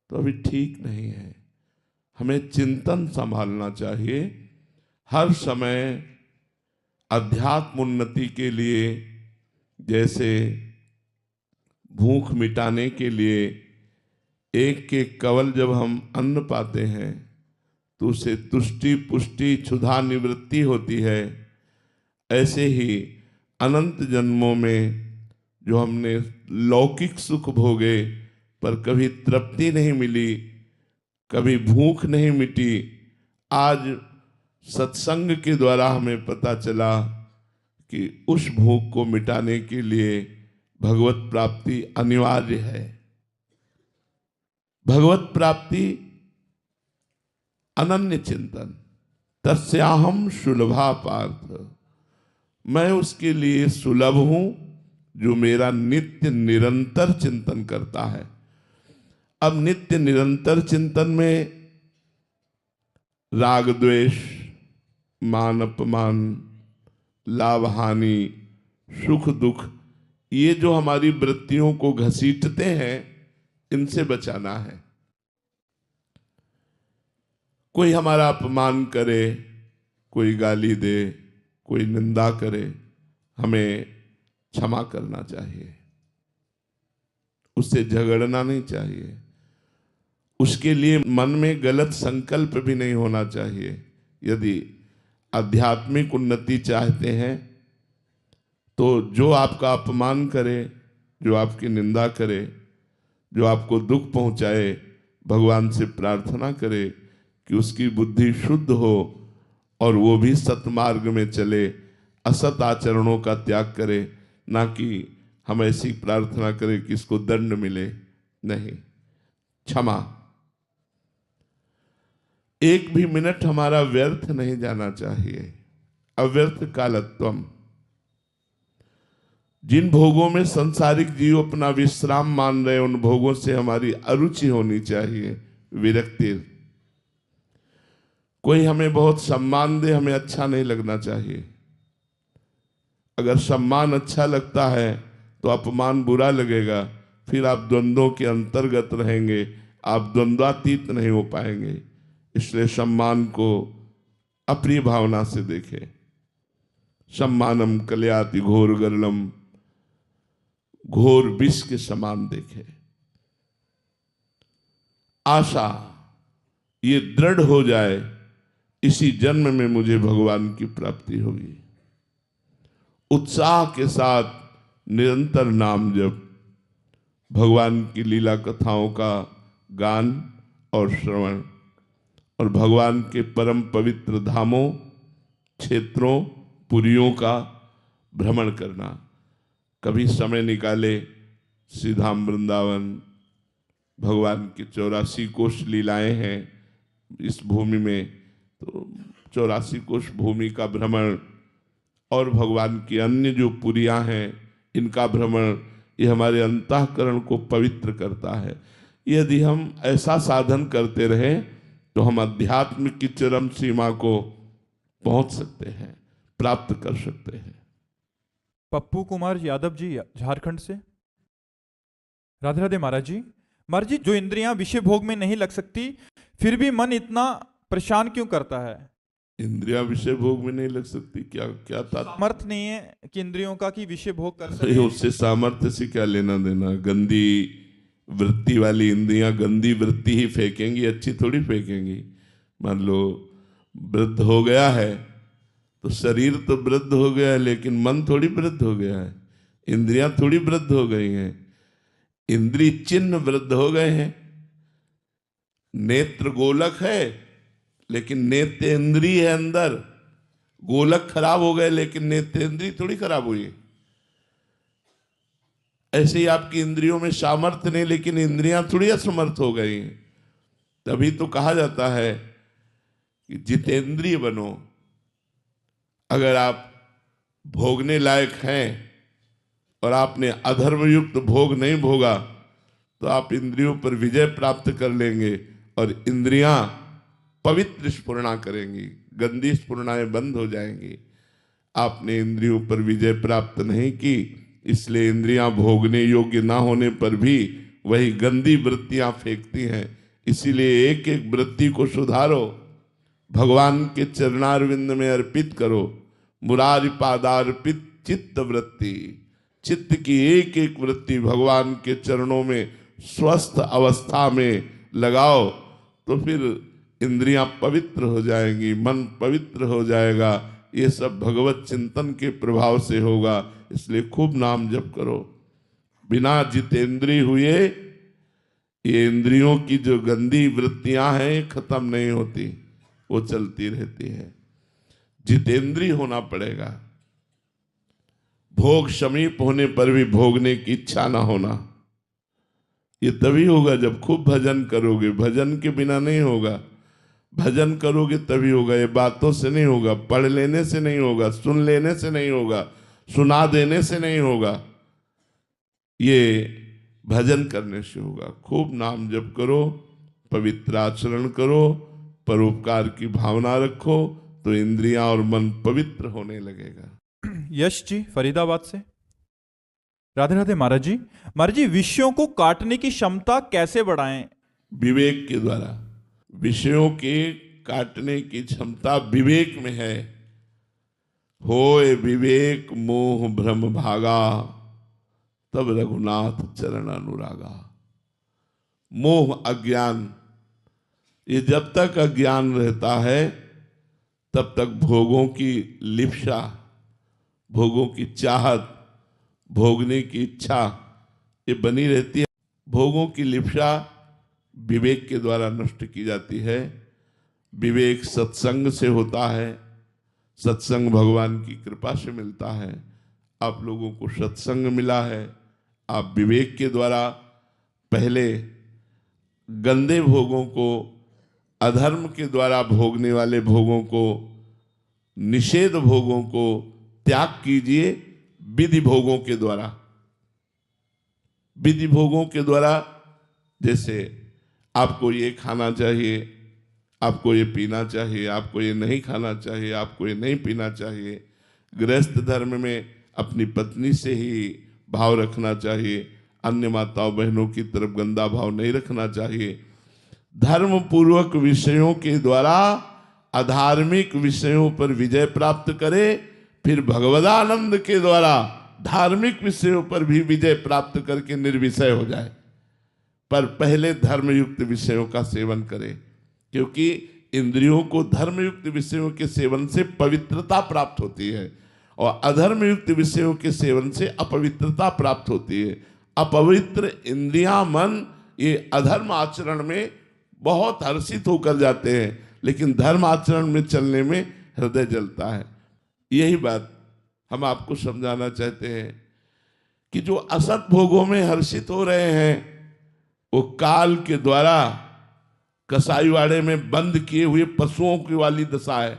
तो अभी ठीक नहीं है। हमें चिंतन संभालना चाहिए हर समय। अध्यात्म उन्नति के लिए, जैसे भूख मिटाने के लिए एक एक कवल जब हम अन्न पाते हैं तो उसे तुष्टि पुष्टि क्षुधा निवृत्ति होती है, ऐसे ही अनंत जन्मों में जो हमने लौकिक सुख भोगे पर कभी तृप्ति नहीं मिली, कभी भूख नहीं मिटी, आज सत्संग के द्वारा हमें पता चला कि उस भूख को मिटाने के लिए भगवत प्राप्ति अनिवार्य है। भगवत प्राप्ति अनन्य चिंतन, तस्याहम सुलभा पार्थ, मैं उसके लिए सुलभ हूं जो मेरा नित्य निरंतर चिंतन करता है। अब नित्य निरंतर चिंतन में राग द्वेष, मान अपमान, लाभ हानि, सुख दुख, ये जो हमारी वृत्तियों को घसीटते हैं, इनसे बचाना है। कोई हमारा अपमान करे, कोई गाली दे, कोई निंदा करे, हमें क्षमा करना चाहिए, उससे झगड़ना नहीं चाहिए, उसके लिए मन में गलत संकल्प भी नहीं होना चाहिए यदि आध्यात्मिक उन्नति चाहते हैं तो जो आपका अपमान करे, जो आपकी निंदा करे, जो आपको दुख पहुंचाए, भगवान से प्रार्थना करे कि उसकी बुद्धि शुद्ध हो और वो भी सतमार्ग में चले, असत आचरणों का त्याग करे। ना कि हम ऐसी प्रार्थना करें कि इसको दंड मिले, नहीं, क्षमा। एक भी मिनट हमारा व्यर्थ नहीं जाना चाहिए। अव्यर्थ कालत्वम। जिन भोगों में संसारिक जीव अपना विश्राम मान रहे, उन भोगों से हमारी अरुचि होनी चाहिए, विरक्ति। कोई हमें बहुत सम्मान दे, हमें अच्छा नहीं लगना चाहिए। अगर सम्मान अच्छा लगता है तो अपमान बुरा लगेगा, फिर आप द्वंद्वों के अंतर्गत रहेंगे, आप द्वंद्वातीत नहीं हो पाएंगे। इसलिए सम्मान को अप्रिय भावना से देखें। सम्मानम कलयाति घोर गरलम, घोर विष के समान देखे। आशा ये दृढ़ हो जाए, इसी जन्म में मुझे भगवान की प्राप्ति होगी। उत्साह के साथ निरंतर नाम जप, भगवान की लीला कथाओं का गान और श्रवण, और भगवान के परम पवित्र धामों, क्षेत्रों, पुरियों का भ्रमण करना। कभी समय निकाले, श्री धाम वृंदावन, भगवान की 84 कोश लीलाएं हैं इस भूमि में, तो 84 कोश भूमि का भ्रमण और भगवान की अन्य जो पुरियां हैं इनका भ्रमण, ये हमारे अंतःकरण को पवित्र करता है। यदि हम ऐसा साधन करते रहें तो हम अध्यात्म की चरम सीमा को पहुंच सकते हैं, प्राप्त कर सकते हैं। पप्पू कुमार यादव जी, झारखंड से। राधे राधे महाराज जी। महाराज जी, जो इंद्रियां विषय भोग में नहीं लग सकती, फिर भी मन इतना परेशान क्यों करता है? इंद्रियां विषय भोग में नहीं लग सकती, क्या क्या सामर्थ्य नहीं है कि इंद्रियों का कि विषय भोग कर सके? सके। उससे सामर्थ्य से क्या लेना देना? गंदी वृत्ति वाली इंद्रियां गंदी वृत्ति ही फेंकेंगी, अच्छी थोड़ी फेंकेंगी। मान लो वृद्ध हो गया है तो शरीर तो वृद्ध हो गया है, लेकिन मन थोड़ी वृद्ध हो गया है, इंद्रियां थोड़ी वृद्ध हो गई हैं, इंद्रिय चिन्ह वृद्ध हो गए हैं। नेत्र गोलक है लेकिन नेत्रेंद्रिय है अंदर, गोलक खराब हो गए लेकिन नेत्रेंद्रिय थोड़ी खराब हुई। ऐसे ही आपकी इंद्रियों में सामर्थ्य नहीं, लेकिन इंद्रियां थोड़ी असमर्थ हो गई। तभी तो कहा जाता है कि जितेंद्रिय बनो। अगर आप भोगने लायक हैं और आपने अधर्मयुक्त भोग नहीं भोगा तो आप इंद्रियों पर विजय प्राप्त कर लेंगे और इंद्रियां पवित्र स्फुरणा करेंगी, गंदी स्फुरणाएं बंद हो जाएंगी। आपने इंद्रियों पर विजय प्राप्त नहीं की, इसलिए इंद्रियां भोगने योग्य ना होने पर भी वही गंदी वृत्तियां फेंकती हैं। इसीलिए एक एक वृत्ति को सुधारो, भगवान के चरणारविंद में अर्पित करो। मुरारी पादार्पित चित्त वृत्ति, चित्त की एक एक वृत्ति भगवान के चरणों में स्वस्थ अवस्था में लगाओ, तो फिर इंद्रियां पवित्र हो जाएंगी, मन पवित्र हो जाएगा। ये सब भगवत चिंतन के प्रभाव से होगा। इसलिए खूब नाम जप करो। बिना जितेंद्रिय हुए ये इंद्रियों की जो गंदी वृत्तियां हैं खत्म नहीं होती, वो चलती रहती है। जितेंद्रिय होना पड़ेगा। भोग समीप होने पर भी भोगने की इच्छा ना होना, ये तभी होगा जब खूब भजन करोगे। भजन के बिना नहीं होगा, भजन करोगे तभी होगा। ये बातों से नहीं होगा, पढ़ लेने से नहीं होगा, सुन लेने से नहीं होगा, सुना देने से नहीं होगा, ये भजन करने से होगा। खूब नाम जप करो, पवित्र आचरण करो, परोपकार की भावना रखो, तो इंद्रियां और मन पवित्र होने लगेगा। यश जी, फरीदाबाद से। राधे राधे महाराज जी। महाराज जी, विषयों को काटने की क्षमता कैसे बढ़ाएं? विवेक के द्वारा। विषयों के काटने की क्षमता विवेक में है। होए विवेक मोह भ्रम भागा, तब रघुनाथ चरण अनुरागा। मोह अज्ञान, ये जब तक अज्ञान रहता है तब तक भोगों की लिप्सा, भोगों की चाहत, भोगने की इच्छा ये बनी रहती है। भोगों की लिप्सा विवेक के द्वारा नष्ट की जाती है। विवेक सत्संग से होता है। सत्संग भगवान की कृपा से मिलता है। आप लोगों को सत्संग मिला है। आप विवेक के द्वारा पहले गंदे भोगों को, अधर्म के द्वारा भोगने वाले भोगों को, निषेध भोगों को त्याग कीजिए विधि भोगों के द्वारा। विधि भोगों के द्वारा जैसे आपको ये खाना चाहिए, आपको ये पीना चाहिए, आपको ये नहीं खाना चाहिए, आपको ये नहीं पीना चाहिए। गृहस्थ धर्म में अपनी पत्नी से ही भाव रखना चाहिए, अन्य माताओं बहनों की तरफ गंदा भाव नहीं रखना चाहिए। धर्म पूर्वक विषयों के द्वारा अधार्मिक विषयों पर विजय प्राप्त करे, फिर भगवदानंद के द्वारा धार्मिक विषयों पर भी विजय प्राप्त करके निर्विषय हो जाए। पर पहले धर्मयुक्त विषयों का सेवन करें, क्योंकि इंद्रियों को धर्मयुक्त विषयों के सेवन से पवित्रता प्राप्त होती है और अधर्मयुक्त विषयों के सेवन से अपवित्रता प्राप्त होती है। अपवित्र इंद्रियां, मन ये अधर्म आचरण में बहुत हर्षित होकर जाते हैं, लेकिन धर्म आचरण में चलने में हृदय जलता है। यही बात हम आपको समझाना चाहते हैं कि जो असत भोगों में हर्षित हो रहे हैं वो काल के द्वारा कसाईवाड़े में बंद किए हुए पशुओं की वाली दशा है।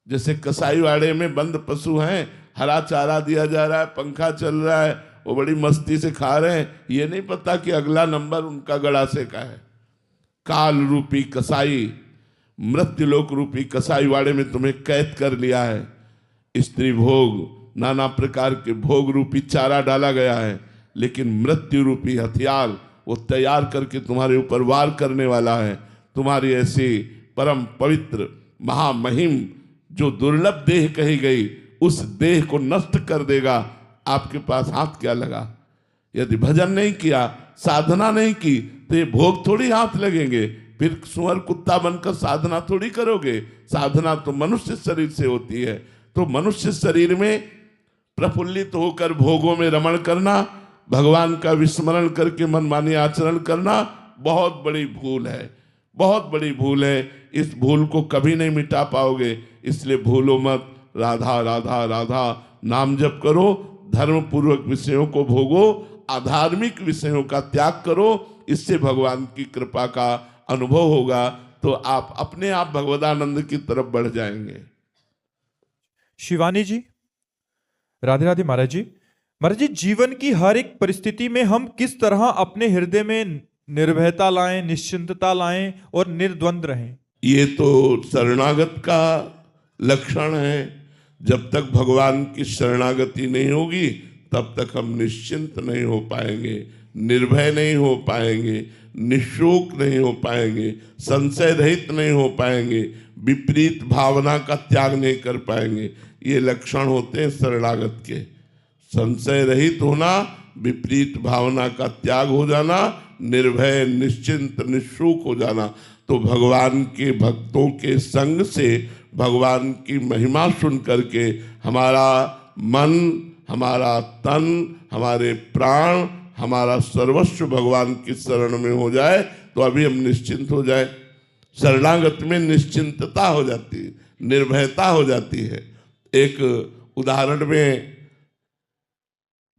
जैसे कसाईवाड़े में बंद पशु हैं, हरा चारा दिया जा रहा है, पंखा चल रहा है, वो बड़ी मस्ती से खा रहे हैं, ये नहीं पता कि अगला नंबर उनका गड़ासे का है। काल रूपी कसाई, मृत्युलोक रूपी कसाईवाड़े में तुम्हें कैद कर लिया है। स्त्री भोग, नाना प्रकार के भोग रूपी चारा डाला गया है, लेकिन मृत्यु रूपी हथियार वो तैयार करके तुम्हारे ऊपर वार करने वाला है। तुम्हारी ऐसी परम पवित्र महामहिम जो दुर्लभ देह कही गई, उस देह को नष्ट कर देगा। आपके पास हाथ क्या लगा? यदि भजन नहीं किया, साधना नहीं की, तो ये भोग थोड़ी हाथ लगेंगे। फिर सुअर कुत्ता बनकर साधना थोड़ी करोगे। साधना तो मनुष्य शरीर से होती है। तो मनुष्य शरीर में प्रफुल्लित होकर भोगों में रमण करना, भगवान का विस्मरण करके मनमानी आचरण करना बहुत बड़ी भूल है, बहुत बड़ी भूल है। इस भूल को कभी नहीं मिटा पाओगे, इसलिए भूलो मत। राधा राधा राधा नाम जप करो, धर्म पूर्वक विषयों को भोगो, अधार्मिक विषयों का त्याग करो। इससे भगवान की कृपा का अनुभव होगा, तो आप अपने आप भगवदानंद की तरफ बढ़ जाएंगे। शिवानी जी, राधे राधे महाराज जी। महाराज जी, जीवन की हर एक परिस्थिति में हम किस तरह अपने हृदय में निर्भयता लाएं, निश्चिंतता लाएं और निर्द्वंद रहें? ये तो शरणागत का लक्षण है। जब तक भगवान की शरणागति नहीं होगी, तब तक हम निश्चिंत नहीं हो पाएंगे, निर्भय नहीं हो पाएंगे, निशोक नहीं हो पाएंगे, संशय रहित नहीं हो पाएंगे, विपरीत भावना का त्याग नहीं कर पाएंगे। ये लक्षण होते हैं शरणागत के। संशय रहित होना, विपरीत भावना का त्याग हो जाना, निर्भय निश्चिंत निशुक हो जाना। तो भगवान के भक्तों के संग से भगवान की महिमा सुन करके हमारा मन, हमारा तन, हमारे प्राण, हमारा सर्वस्व भगवान की शरण में हो जाए, तो अभी हम निश्चिंत हो जाए। शरणागत में निश्चिंतता हो जाती है, निर्भयता हो जाती है। एक उदाहरण में,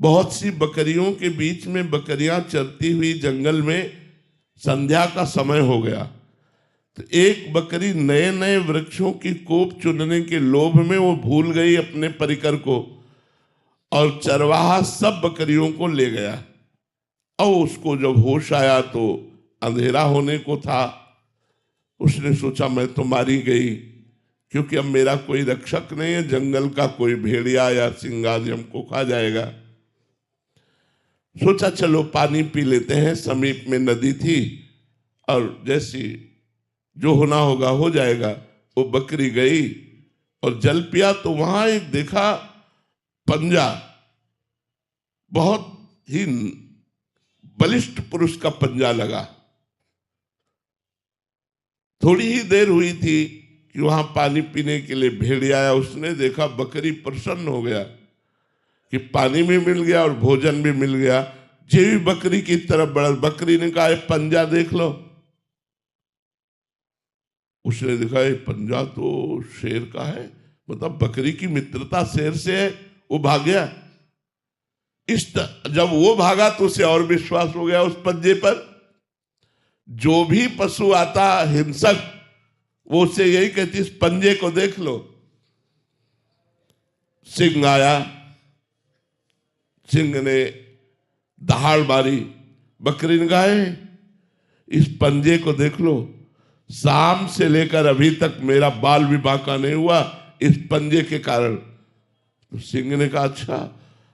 बहुत सी बकरियों के बीच में बकरियां चरती हुई जंगल में संध्या का समय हो गया, तो एक बकरी नए नए वृक्षों की कोप चुनने के लोभ में वो भूल गई अपने परिकर को, और चरवाहा सब बकरियों को ले गया। और उसको जब होश आया तो अंधेरा होने को था। उसने सोचा मैं तो मारी गई, क्योंकि अब मेरा कोई रक्षक नहीं है, जंगल का कोई भेड़िया या सिंगारी हमको खा जाएगा। सोचा चलो पानी पी लेते हैं, समीप में नदी थी और जैसी जो होना होगा हो जाएगा। वो बकरी गई और जल पिया, तो वहां एक देखा पंजा, बहुत ही बलिष्ठ पुरुष का पंजा लगा। थोड़ी ही देर हुई थी कि वहां पानी पीने के लिए भेड़िया आया, उसने देखा बकरी प्रसन्न हो गया कि पानी भी मिल गया और भोजन भी मिल गया। जेवी बकरी की तरफ बढ़ा, बकरी ने कहा पंजा देख लो। उसने देखा ये पंजा तो शेर का है, मतलब बकरी की मित्रता शेर से है, वो भाग गया। जब वो भागा तो उसे और विश्वास हो गया उस पंजे पर। जो भी पशु आता हिंसक, वो उसे यही कहती इस पंजे को देख लो। सिंह आया, सिंह ने दहाड़ मारी, बकरी ने कहा इस पंजे को देख लो, शाम से लेकर अभी तक मेरा बाल भी बांका नहीं हुआ इस पंजे के कारण। तो सिंह ने कहा अच्छा,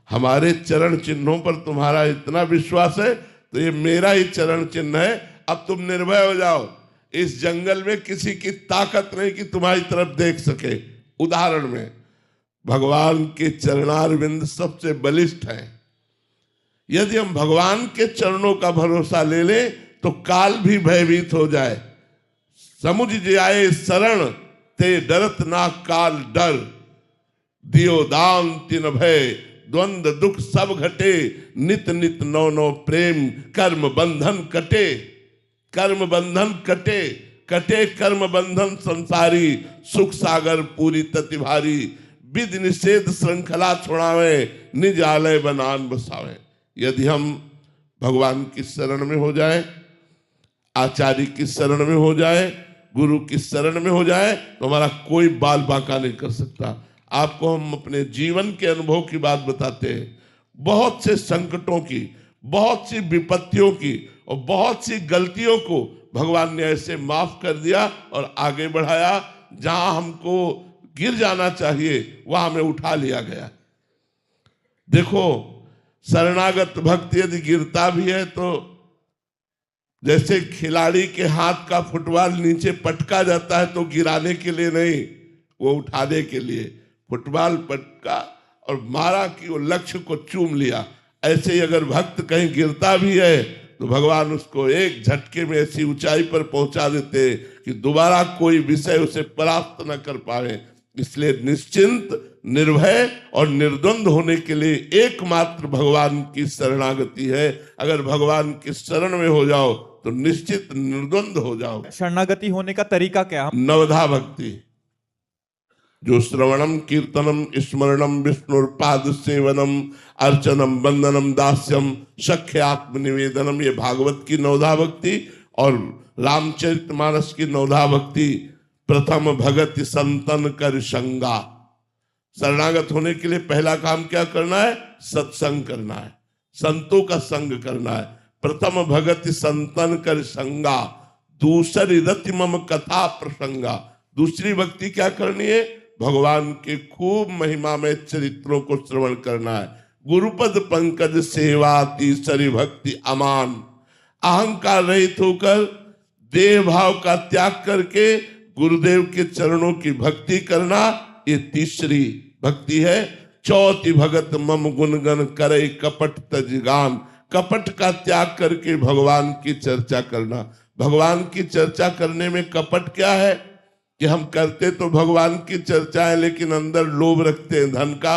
हमारे चरण चिन्हों पर तुम्हारा इतना विश्वास है तो ये मेरा ही चरण चिन्ह है, अब तुम निर्भय हो जाओ। इस जंगल में किसी की ताकत नहीं कि तुम्हारी तरफ देख सके। उदाहरण में भगवान के चरणारविंद सबसे बलिष्ठ है। यदि हम भगवान के चरणों का भरोसा ले लें तो काल भी भयभीत हो जाए। समुझ जाए शरण ते डरत ना काल डर, दियो दान तिन भय द्वंद दुख सब घटे, नित नित नौ नौ प्रेम कर्म बंधन कटे। कर्म बंधन कटे, कटे कर्म बंधन संसारी, सुख सागर पूरी तति भारी। विधि निषेध श्रृंखला छुड़ावे, निज आलय बनान बसावे। यदि हम भगवान की शरण में हो जाए, आचार्य की शरण में हो जाए, गुरु की शरण में हो जाए तो हमारा कोई बाल बांका नहीं कर सकता। आपको हम अपने जीवन के अनुभव की बात बताते हैं। बहुत से संकटों की, बहुत सी विपत्तियों की और बहुत सी गलतियों को भगवान ने ऐसे माफ कर दिया और आगे बढ़ाया। जहां हमको गिर जाना चाहिए वहां हमें उठा लिया गया। देखो, शरणागत भक्त यदि गिरता भी है तो जैसे खिलाड़ी के हाथ का फुटबॉल नीचे पटका जाता है तो गिराने के लिए नहीं, वो उठाने के लिए। फुटबॉल पटका और मारा कि वो लक्ष्य को चूम लिया। ऐसे ही अगर भक्त कहीं गिरता भी है तो भगवान उसको एक झटके में ऐसी ऊंचाई पर पहुंचा देते कि दोबारा कोई विषय उसे परास्त न कर पाए। इसलिए निश्चिंत, निर्भय और निर्द्वंद होने के लिए एकमात्र भगवान की शरणागति है। अगर भगवान की शरण में हो जाओ तो निश्चित निर्द्वंद हो जाओ। शरणागति होने का तरीका क्या? नवधा भक्ति, जो श्रवणम कीर्तनम स्मरणम विष्णुपाद सेवनम अर्चनम वंदनम दास्यम सख्य आत्मनिवेदनम, ये भागवत की नवधा भक्ति और रामचरितमानस की नवधा भक्ति। प्रथम भगत संतन कर संगा। शरणागत होने के लिए पहला काम क्या करना है? सत्संग करना है, संतों का संग करना है। प्रथम भगत संतन कर संगा, दूसरी रति मम कथा प्रसंगा। दूसरी भक्ति क्या करनी है? भगवान के खूब महिमा में चरित्रों को श्रवण करना है। गुरुपद पंकज सेवा, तीसरी भक्ति अमान। अहंकार रहित होकर देह भाव का त्याग करके गुरुदेव के चरणों की भक्ति करना, ये तीसरी भक्ति है। चौथी भगत मम गुणगन करे कपट तजगान। कपट का त्याग करके भगवान की चर्चा करना। भगवान की चर्चा करने में कपट क्या है कि हम करते तो भगवान की चर्चा है लेकिन अंदर लोभ रखते हैं धन का,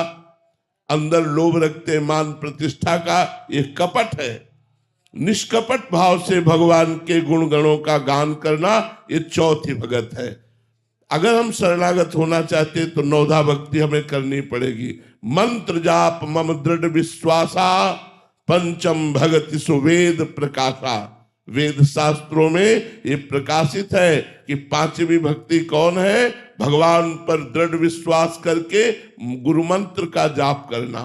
अंदर लोभ रखते हैं मान प्रतिष्ठा का। ये कपट है। निष्कपट भाव से भगवान के गुण गणों का गान करना, ये चौथी भगत है। अगर हम शरणागत होना चाहते तो नवधा भक्ति हमें करनी पड़ेगी। मंत्र जाप मम दृढ़ विश्वासा, पंचम भगति सुवेद प्रकाशा। वेद शास्त्रों में ये प्रकाशित है कि पांचवी भक्ति कौन है? भगवान पर दृढ़ विश्वास करके गुरु मंत्र का जाप करना।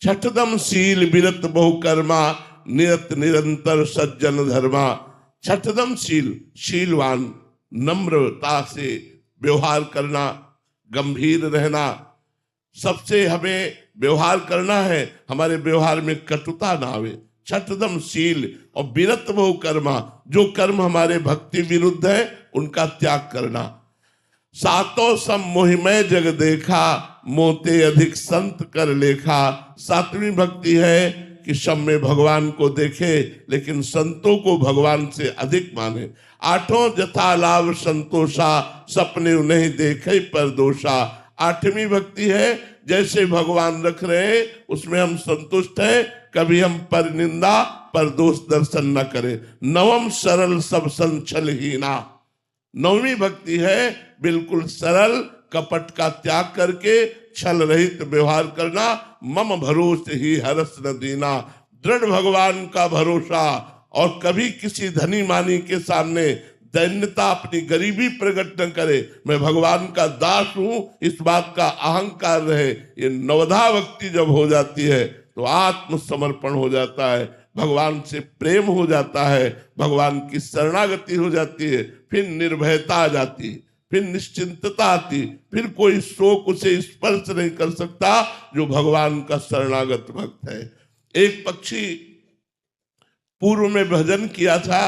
छठदम शील विरत बहुकर्मा, निरत निरंतर सज्जन धर्मा। छठदम शील, शीलवान, नम्रता से व्यवहार करना, गंभीर रहना। सबसे हमें व्यवहार करना है, हमारे व्यवहार में कटुता ना आवे। छठदम शील और विरत बहु कर्मा, जो कर्म हमारे भक्ति विरुद्ध है उनका त्याग करना। सातों सम मोहिमय जग देखा, मोते अधिक संत कर लेखा। सातवीं भक्ति है कि सब में भगवान को देखे लेकिन संतों को भगवान से अधिक माने। आठों जथा लाभ संतोषा, सपने नहीं देखे पर दोषा। आठवीं भक्ति है, जैसे भगवान रख रहे हैं उसमें हम संतुष्ट हैं, कभी हम पर निंदा पर दोष दर्शन न करें। नवम सरल सब संचल हीना। नौवीं भक्ति है बिल्कुल सरल, कपट का त्याग करके छल रहित व्यवहार करना। मम भरोसे ही हरस न दीना। दृढ़ भगवान का भरोसा, और कभी किसी धनी मानी के सामने दैन्यता, अपनी गरीबी प्रकट न करे। मैं भगवान का दास हूं, इस बात का अहंकार रहे। ये नवधा भक्ति जब हो जाती है तो आत्मसमर्पण हो जाता है, भगवान से प्रेम हो जाता है, भगवान की शरणागति हो जाती है, फिर निर्भयता आ जाती है, फिर निश्चिंतता आती, फिर कोई शोक उसे स्पर्श नहीं कर सकता जो भगवान का शरणागत भक्त है। एक पक्षी पूर्व में भजन किया था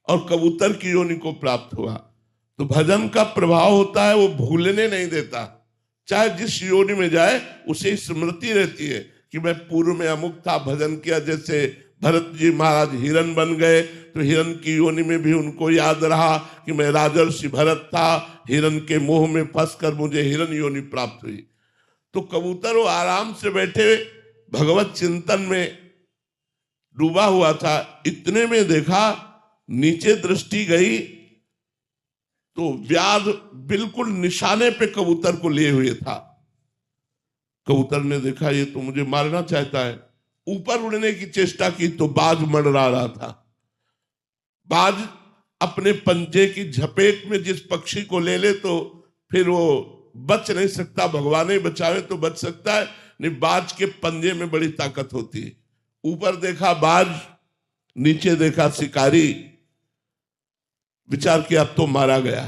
और कबूतर की योनि को प्राप्त हुआ। तो भजन का प्रभाव होता है, वो भूलने नहीं देता। चाहे जिस योनि में जाए उसे स्मृति रहती है कि मैं पूर्व में अमुक था, भजन किया। जैसे भरत जी महाराज हिरन बन गए तो हिरन की योनि में भी उनको याद रहा कि मैं राजर्षि भरत था, हिरन के मोह में फंसकर मुझे हिरन योनि प्राप्त हुई। तो कबूतर वो आराम से बैठे भगवत चिंतन में डूबा हुआ था। इतने में देखा नीचे दृष्टि गई तो व्याध बिल्कुल निशाने पे कबूतर को लिए हुए था। कबूतर ने देखा ये तो मुझे मारना चाहता है, ऊपर उड़ने की चेष्टा की तो बाज मंडरा रहा था। बाज अपने पंजे की झपेट में जिस पक्षी को ले ले तो फिर वो बच नहीं सकता, भगवान ही बचावे तो बच सकता है, नहीं बाज के पंजे में बड़ी ताकत होती है। ऊपर देखा बाज, नीचे देखा शिकारी, विचार किया अब तो मारा गया।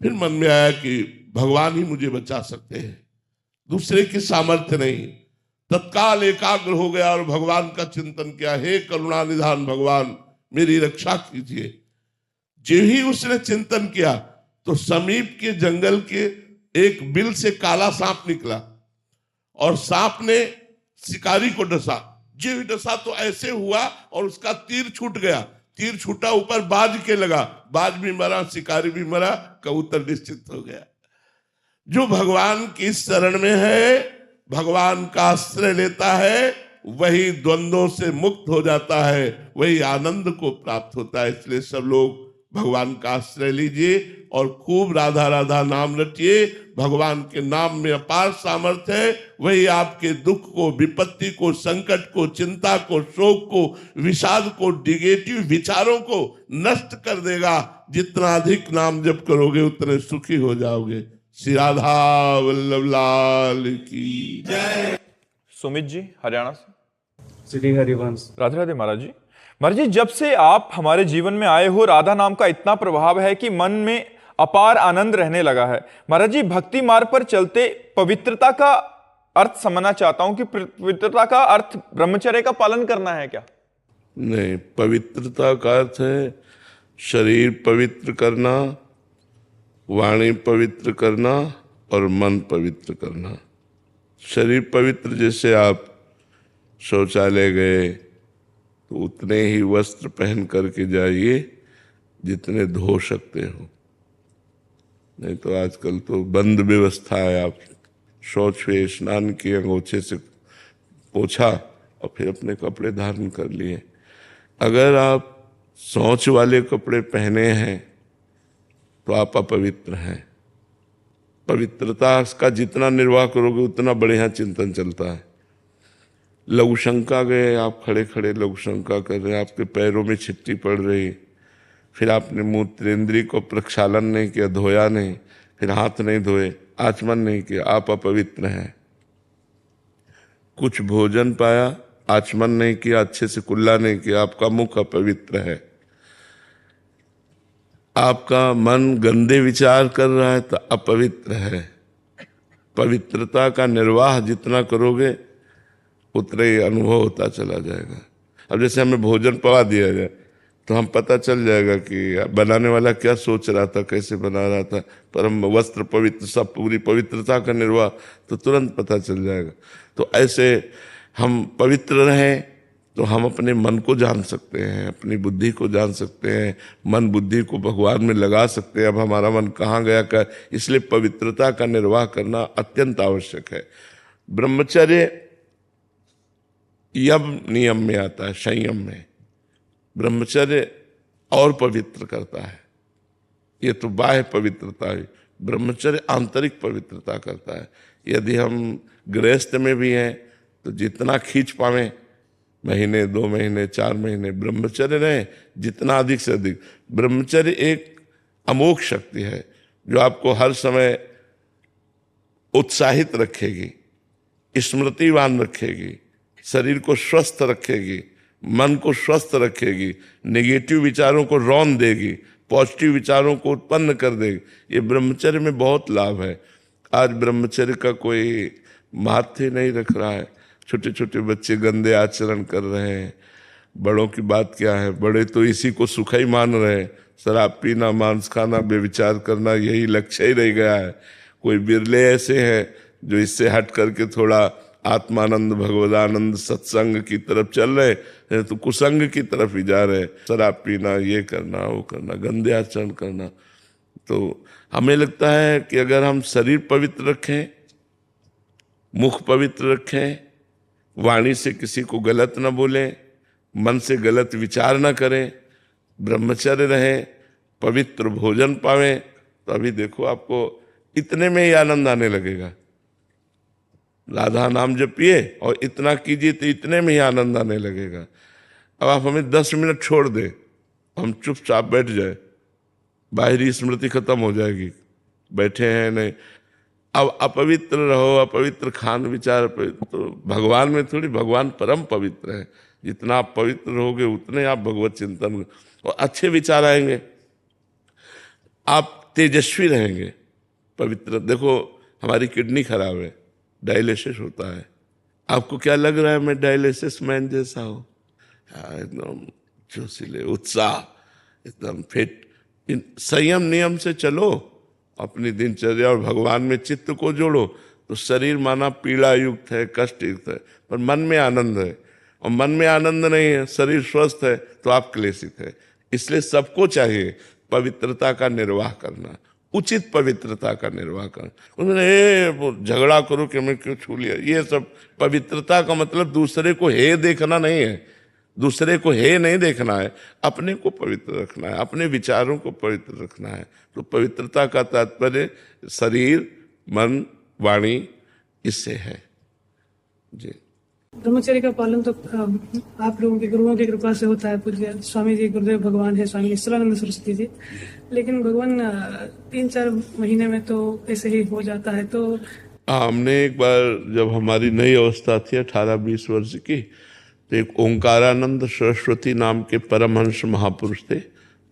फिर मन में आया कि भगवान ही मुझे बचा सकते हैं, दूसरे की सामर्थ्य नहीं। तत्काल एकाग्र हो गया और भगवान का चिंतन किया, हे करुणा निधान भगवान मेरी रक्षा कीजिए। जो ही उसने चिंतन किया तो समीप के जंगल के एक बिल से काला सांप निकला और सांप ने शिकारी को डसा। जो ही डसा तो ऐसे हुआ और उसका तीर छूट गया। तीर छूटा ऊपर बाज के लगा, बाज भी मरा, शिकारी भी मरा, कबूतर निश्चित हो गया। जो भगवान की शरण में है, भगवान का आश्रय लेता है, वही द्वंद्वों से मुक्त हो जाता है, वही आनंद को प्राप्त होता है। इसलिए सब लोग भगवान का आश्रय लीजिए और खूब राधा राधा नाम रटिए। भगवान के नाम में अपार सामर्थ्य है, वही आपके दुख को, विपत्ति को, संकट को, चिंता को, शोक को, विषाद को, निगेटिव विचारों को नष्ट कर देगा। जितना अधिक नाम जप करोगे उतने सुखी हो जाओगे। श्री राधा वल्लभ लाल की जय। सुमित जी हरियाणा से। श्री हरिवंश। राधे राधे महाराज जी। महाराज जी, जब से आप हमारे जीवन में आए हो, राधा नाम का इतना प्रभाव है कि मन में अपार आनंद रहने लगा है। महाराज जी, भक्ति मार्ग पर चलते पवित्रता का अर्थ समझना चाहता हूं कि पवित्रता का अर्थ ब्रह्मचर्य का पालन करना है क्या? नहीं, पवित्रता का अर्थ है शरीर पवित्र करना, वाणी पवित्र करना और मन पवित्र करना। शरीर पवित्र, जैसे आप शौचालय गए तो उतने ही वस्त्र पहन करके जाइए जितने धो सकते हो, नहीं तो आजकल तो बंद व्यवस्था है। आप शौच हुए, स्नान किए, अंगोछे से पोछा और फिर अपने कपड़े धारण कर लिए। अगर आप शौच वाले कपड़े पहने हैं तो आप अपवित्र हैं। पवित्रता का जितना निर्वाह करोगे उतना बढ़िया चिंतन चलता है। लघु शंका गए, आप खड़े खड़े लघु शंका कर रहे हैं, आपके पैरों में छिट्टी पड़ रही, फिर आपने मूत्रेंद्रिय को प्रक्षालन नहीं किया, धोया नहीं, फिर हाथ नहीं धोए, आचमन नहीं किया, आप अपवित्र हैं। कुछ भोजन पाया, आचमन नहीं किया, अच्छे से कुल्ला नहीं किया, आपका मुख अपवित्र है। आपका मन गंदे विचार कर रहा है तो अपवित्र है। पवित्रता का निर्वाह जितना करोगे उतना ही अनुभव होता चला जाएगा। अब जैसे हमें भोजन पवा दिया जाए तो हम पता चल जाएगा कि बनाने वाला क्या सोच रहा था, कैसे बना रहा था। पर हम वस्त्र पवित्र, सब पूरी पवित्रता का निर्वाह तो तुरंत पता चल जाएगा। तो ऐसे हम पवित्र रहें, तो हम अपने मन को जान सकते हैं, अपनी बुद्धि को जान सकते हैं, मन बुद्धि को भगवान में लगा सकते हैं। अब हमारा मन कहाँ गया कर, इसलिए पवित्रता का निर्वाह करना अत्यंत आवश्यक है। ब्रह्मचर्य यम नियम में आता है, संयम में। ब्रह्मचर्य और पवित्र करता है। ये तो बाह्य पवित्रता है, ब्रह्मचर्य आंतरिक पवित्रता करता है। यदि हम गृहस्थ में भी हैं तो जितना खींच पावें, महीने 2 महीने 4 महीने ब्रह्मचर्य रहे, जितना अधिक से अधिक। ब्रह्मचर्य एक अमोघ शक्ति है जो आपको हर समय उत्साहित रखेगी, स्मृतिवान रखेगी, शरीर को स्वस्थ रखेगी, मन को स्वस्थ रखेगी, नेगेटिव विचारों को रौंद देगी, पॉजिटिव विचारों को उत्पन्न कर देगी। ये ब्रह्मचर्य में बहुत लाभ है। आज ब्रह्मचर्य का कोई महत्व नहीं रख रहा है। छोटे छोटे बच्चे गंदे आचरण कर रहे हैं। बड़ों की बात क्या है, बड़े तो इसी को सुख ही मान रहे हैं। शराब पीना, मांस खाना, बेविचार करना, यही लक्ष्य ही रह गया है। कोई बिरले ऐसे हैं जो इससे हट करके थोड़ा आत्मानंद, भगवदानंद, सत्संग की तरफ चल रहे हैं, तो कुसंग की तरफ ही जा रहे हैं। शराब पीना, ये करना, वो करना, गंदे आचरण करना। तो हमें लगता है कि अगर हम शरीर पवित्र रखें, मुख पवित्र रखें, वाणी से किसी को गलत न बोलें, मन से गलत विचार न करें, ब्रह्मचर्य रहें, पवित्र भोजन पावें, तो अभी देखो आपको इतने में ही आनंद आने लगेगा। राधा नाम जपिए और इतना कीजिए तो इतने में ही आनंद आने लगेगा। अब आप हमें 10 मिनट छोड़ दें, हम चुपचाप बैठ जाए, बाहरी स्मृति खत्म हो जाएगी। बैठे हैं नहीं, अब अपवित्र रहो, अपवित्र खान विचार, तो भगवान में थोड़ी, भगवान परम पवित्र है। जितना आप पवित्र रहोगे उतने आप भगवत चिंतन और अच्छे विचार आएंगे, आप तेजस्वी रहेंगे। पवित्र, देखो हमारी किडनी खराब है, डायलिसिस होता है। आपको क्या लग रहा है मैं डायलिसिस मैन जैसा हूँ? एकदम जोशीले, उत्साह, एकदम फिट। संयम नियम से चलो, अपनी दिनचर्या और भगवान में चित्त को जोड़ो, तो शरीर माना पीड़ा युक्त है, कष्ट युक्त है, पर मन में आनंद है। और मन में आनंद नहीं है, शरीर स्वस्थ है, तो आप क्लेशित है। इसलिए सबको चाहिए पवित्रता का निर्वाह करना, उचित पवित्रता का निर्वाह करना। उन्होंने झगड़ा करो कि मैं क्यों छू लिया, ये सब पवित्रता का मतलब दूसरे को हे देखना नहीं है, दूसरे को हे नहीं देखना है, अपने को पवित्र रखना है, अपने विचारों को पवित्र रखना है। तो पवित्रता का तात्पर्य शरीर, मन, वाणी, इससे है जी। ब्रह्मचर्य का पालन तो आप लोगों के गुरुओं की कृपा से होता है। पूज्य स्वामी जी, गुरुदेव भगवान है स्वामी ईश्वरानंद सरस्वती जी, लेकिन भगवान 3-4 महीने में तो ऐसे ही हो जाता है। तो हमने एक बार, जब हमारी नई अवस्था थी 18-20 वर्ष की, तो एक ओंकारानंद सरस्वती नाम के परमहंस महापुरुष थे।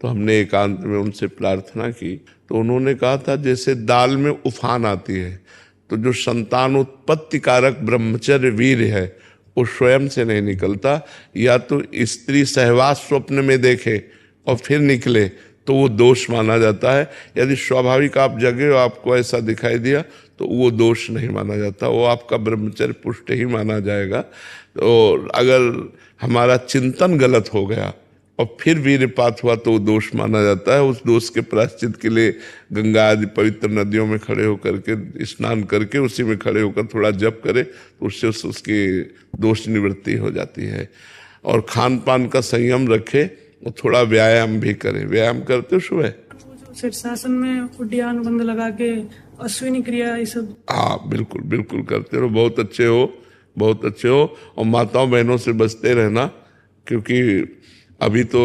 तो हमने एकांत में उनसे प्रार्थना की, तो उन्होंने कहा था जैसे दाल में उफान आती है, तो जो संतान उत्पत्ति कारक ब्रह्मचर्य वीर है वो स्वयं से नहीं निकलता। या तो स्त्री सहवास स्वप्न में देखे और फिर निकले तो वो दोष माना जाता है। यदि स्वाभाविक आप जगे और आपको ऐसा दिखाई दिया तो वो दोष नहीं माना जाता, वो आपका ब्रह्मचर्य पुष्ट ही माना जाएगा। तो अगर हमारा चिंतन गलत हो गया और फिर वीर्यपात हुआ तो वो दोष माना जाता है। उस दोष के प्रायश्चित के लिए गंगा आदि पवित्र नदियों में खड़े होकर के स्नान करके उसी में खड़े होकर थोड़ा जप करे तो उससे उसकी दोष निवृत्ति हो जाती है। और खान पान का संयम रखे और थोड़ा व्यायाम भी करे। व्यायाम करते हो सुबह? शीर्षासन में उड्डयन बंद लगा के अश्विनी क्रिया, ये सब। हाँ बिल्कुल बिल्कुल करते रहो, बहुत अच्छे हो, बहुत अच्छे हो। और माताओं बहनों से बचते रहना, क्योंकि अभी तो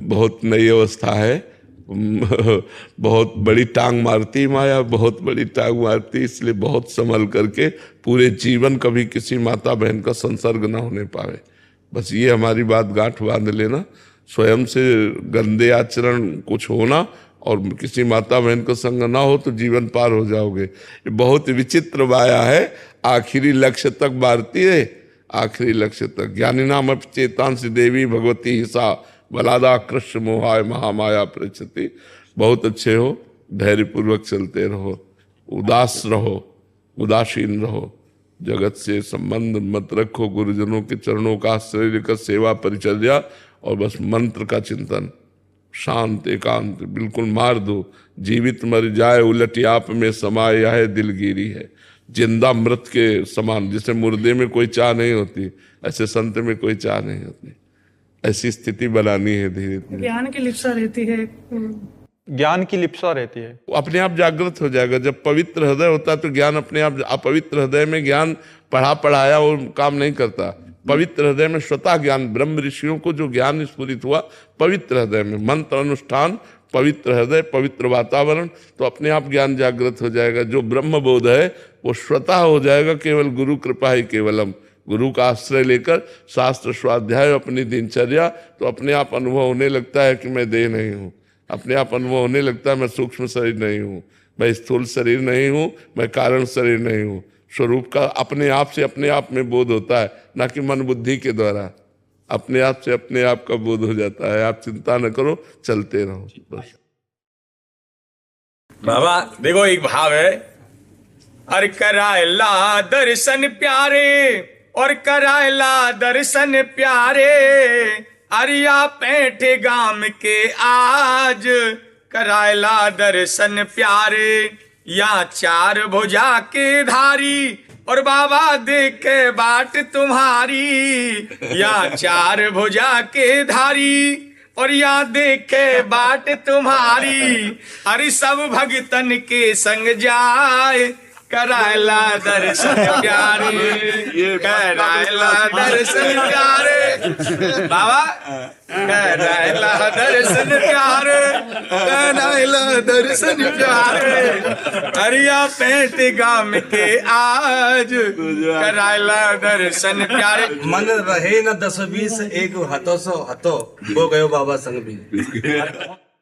बहुत नई अवस्था है, बहुत बड़ी टांग मारती माया, बहुत बड़ी टांग मारती, इसलिए बहुत संभल करके पूरे जीवन कभी किसी माता बहन का संसर्ग ना होने पावे। बस ये हमारी बात गांठ बांध लेना। स्वयं से गंदे आचरण कुछ होना और किसी माता बहन का संग ना हो तो जीवन पार हो जाओगे। ये बहुत विचित्र माया है, आखिरी लक्ष्य तक मारती है, आखिरी लक्ष्य तक। ज्ञानी नाम चेतांसी देवी भगवती हिसा बलादा कृष्ण मोहाय महामाया प्रचति। बहुत अच्छे हो, धैर्यपूर्वक चलते रहो, उदास रहो, उदासीन रहो, जगत से संबंध मत रखो, गुरुजनों के चरणों का आश्रय लेकर सेवा परिचर्या और बस मंत्र का चिंतन, शांत एकांत, बिल्कुल मार दो। जीवित मर जाए उलट आप में समाये है दिलगिरी है। जिंदा मृत के समान, जैसे मुर्दे में कोई चाह नहीं होती, ऐसे संत में कोई चाह नहीं होती। ऐसी स्थिति बनानी है धीरे धीरे। ज्ञान की लिप्सा रहती है। ज्ञान की लिप्सा रहती है। वो अपने आप जागृत हो जाएगा। जब पवित्र हृदय होता है तो ज्ञान अपने आप, अपवित्र हृदय में ज्ञान पढ़ाया वो काम नहीं करता। पवित्र हृदय में स्वतः ज्ञान, ब्रह्म ऋषियों को जो ज्ञान स्फुरित हुआ पवित्र हृदय में, मंत्र अनुष्ठान, पवित्र हृदय, पवित्र वातावरण, तो अपने आप ज्ञान जागृत हो जाएगा। जो ब्रह्म बोध है वो स्वतः हो जाएगा, केवल गुरु कृपा ही केवलम। गुरु का आश्रय लेकर शास्त्र स्वाध्याय, अपनी दिनचर्या, तो अपने आप अनुभव होने लगता है कि मैं देह नहीं हूँ। अपने आप अनुभव होने लगता है मैं सूक्ष्म शरीर नहीं हूँ, मैं स्थूल शरीर नहीं हूँ, मैं कारण शरीर नहीं हूँ। स्वरूप का अपने आप से अपने आप में बोध होता है, ना कि मन बुद्धि के द्वारा। अपने आप से अपने आप का बोध हो जाता है। आप चिंता न करो, चलते रहो बस। बाबा देखो एक भाव है, अर करायला दर्शन प्यारे और करायला दर्शन प्यारे, अरिया पैठे गाम के आज करायला दर्शन प्यारे। या चार भुजा के धारी और बाबा देखे बाट तुम्हारी, या चार भुजा के धारी और या देखे बाट तुम्हारी। अरे सब भगतन के संग जाए करायला दर्शन प्यारे, करायला दर्शन प्यारे। बाबा करायला दर्शन प्यारे, करायला दर्शन प्यारे, हरिया पेट गाम के आज करायला दर्शन प्यारे। मन रहे न 10-20 एक हतो सो हतो, वो गयो बाबा संग भी।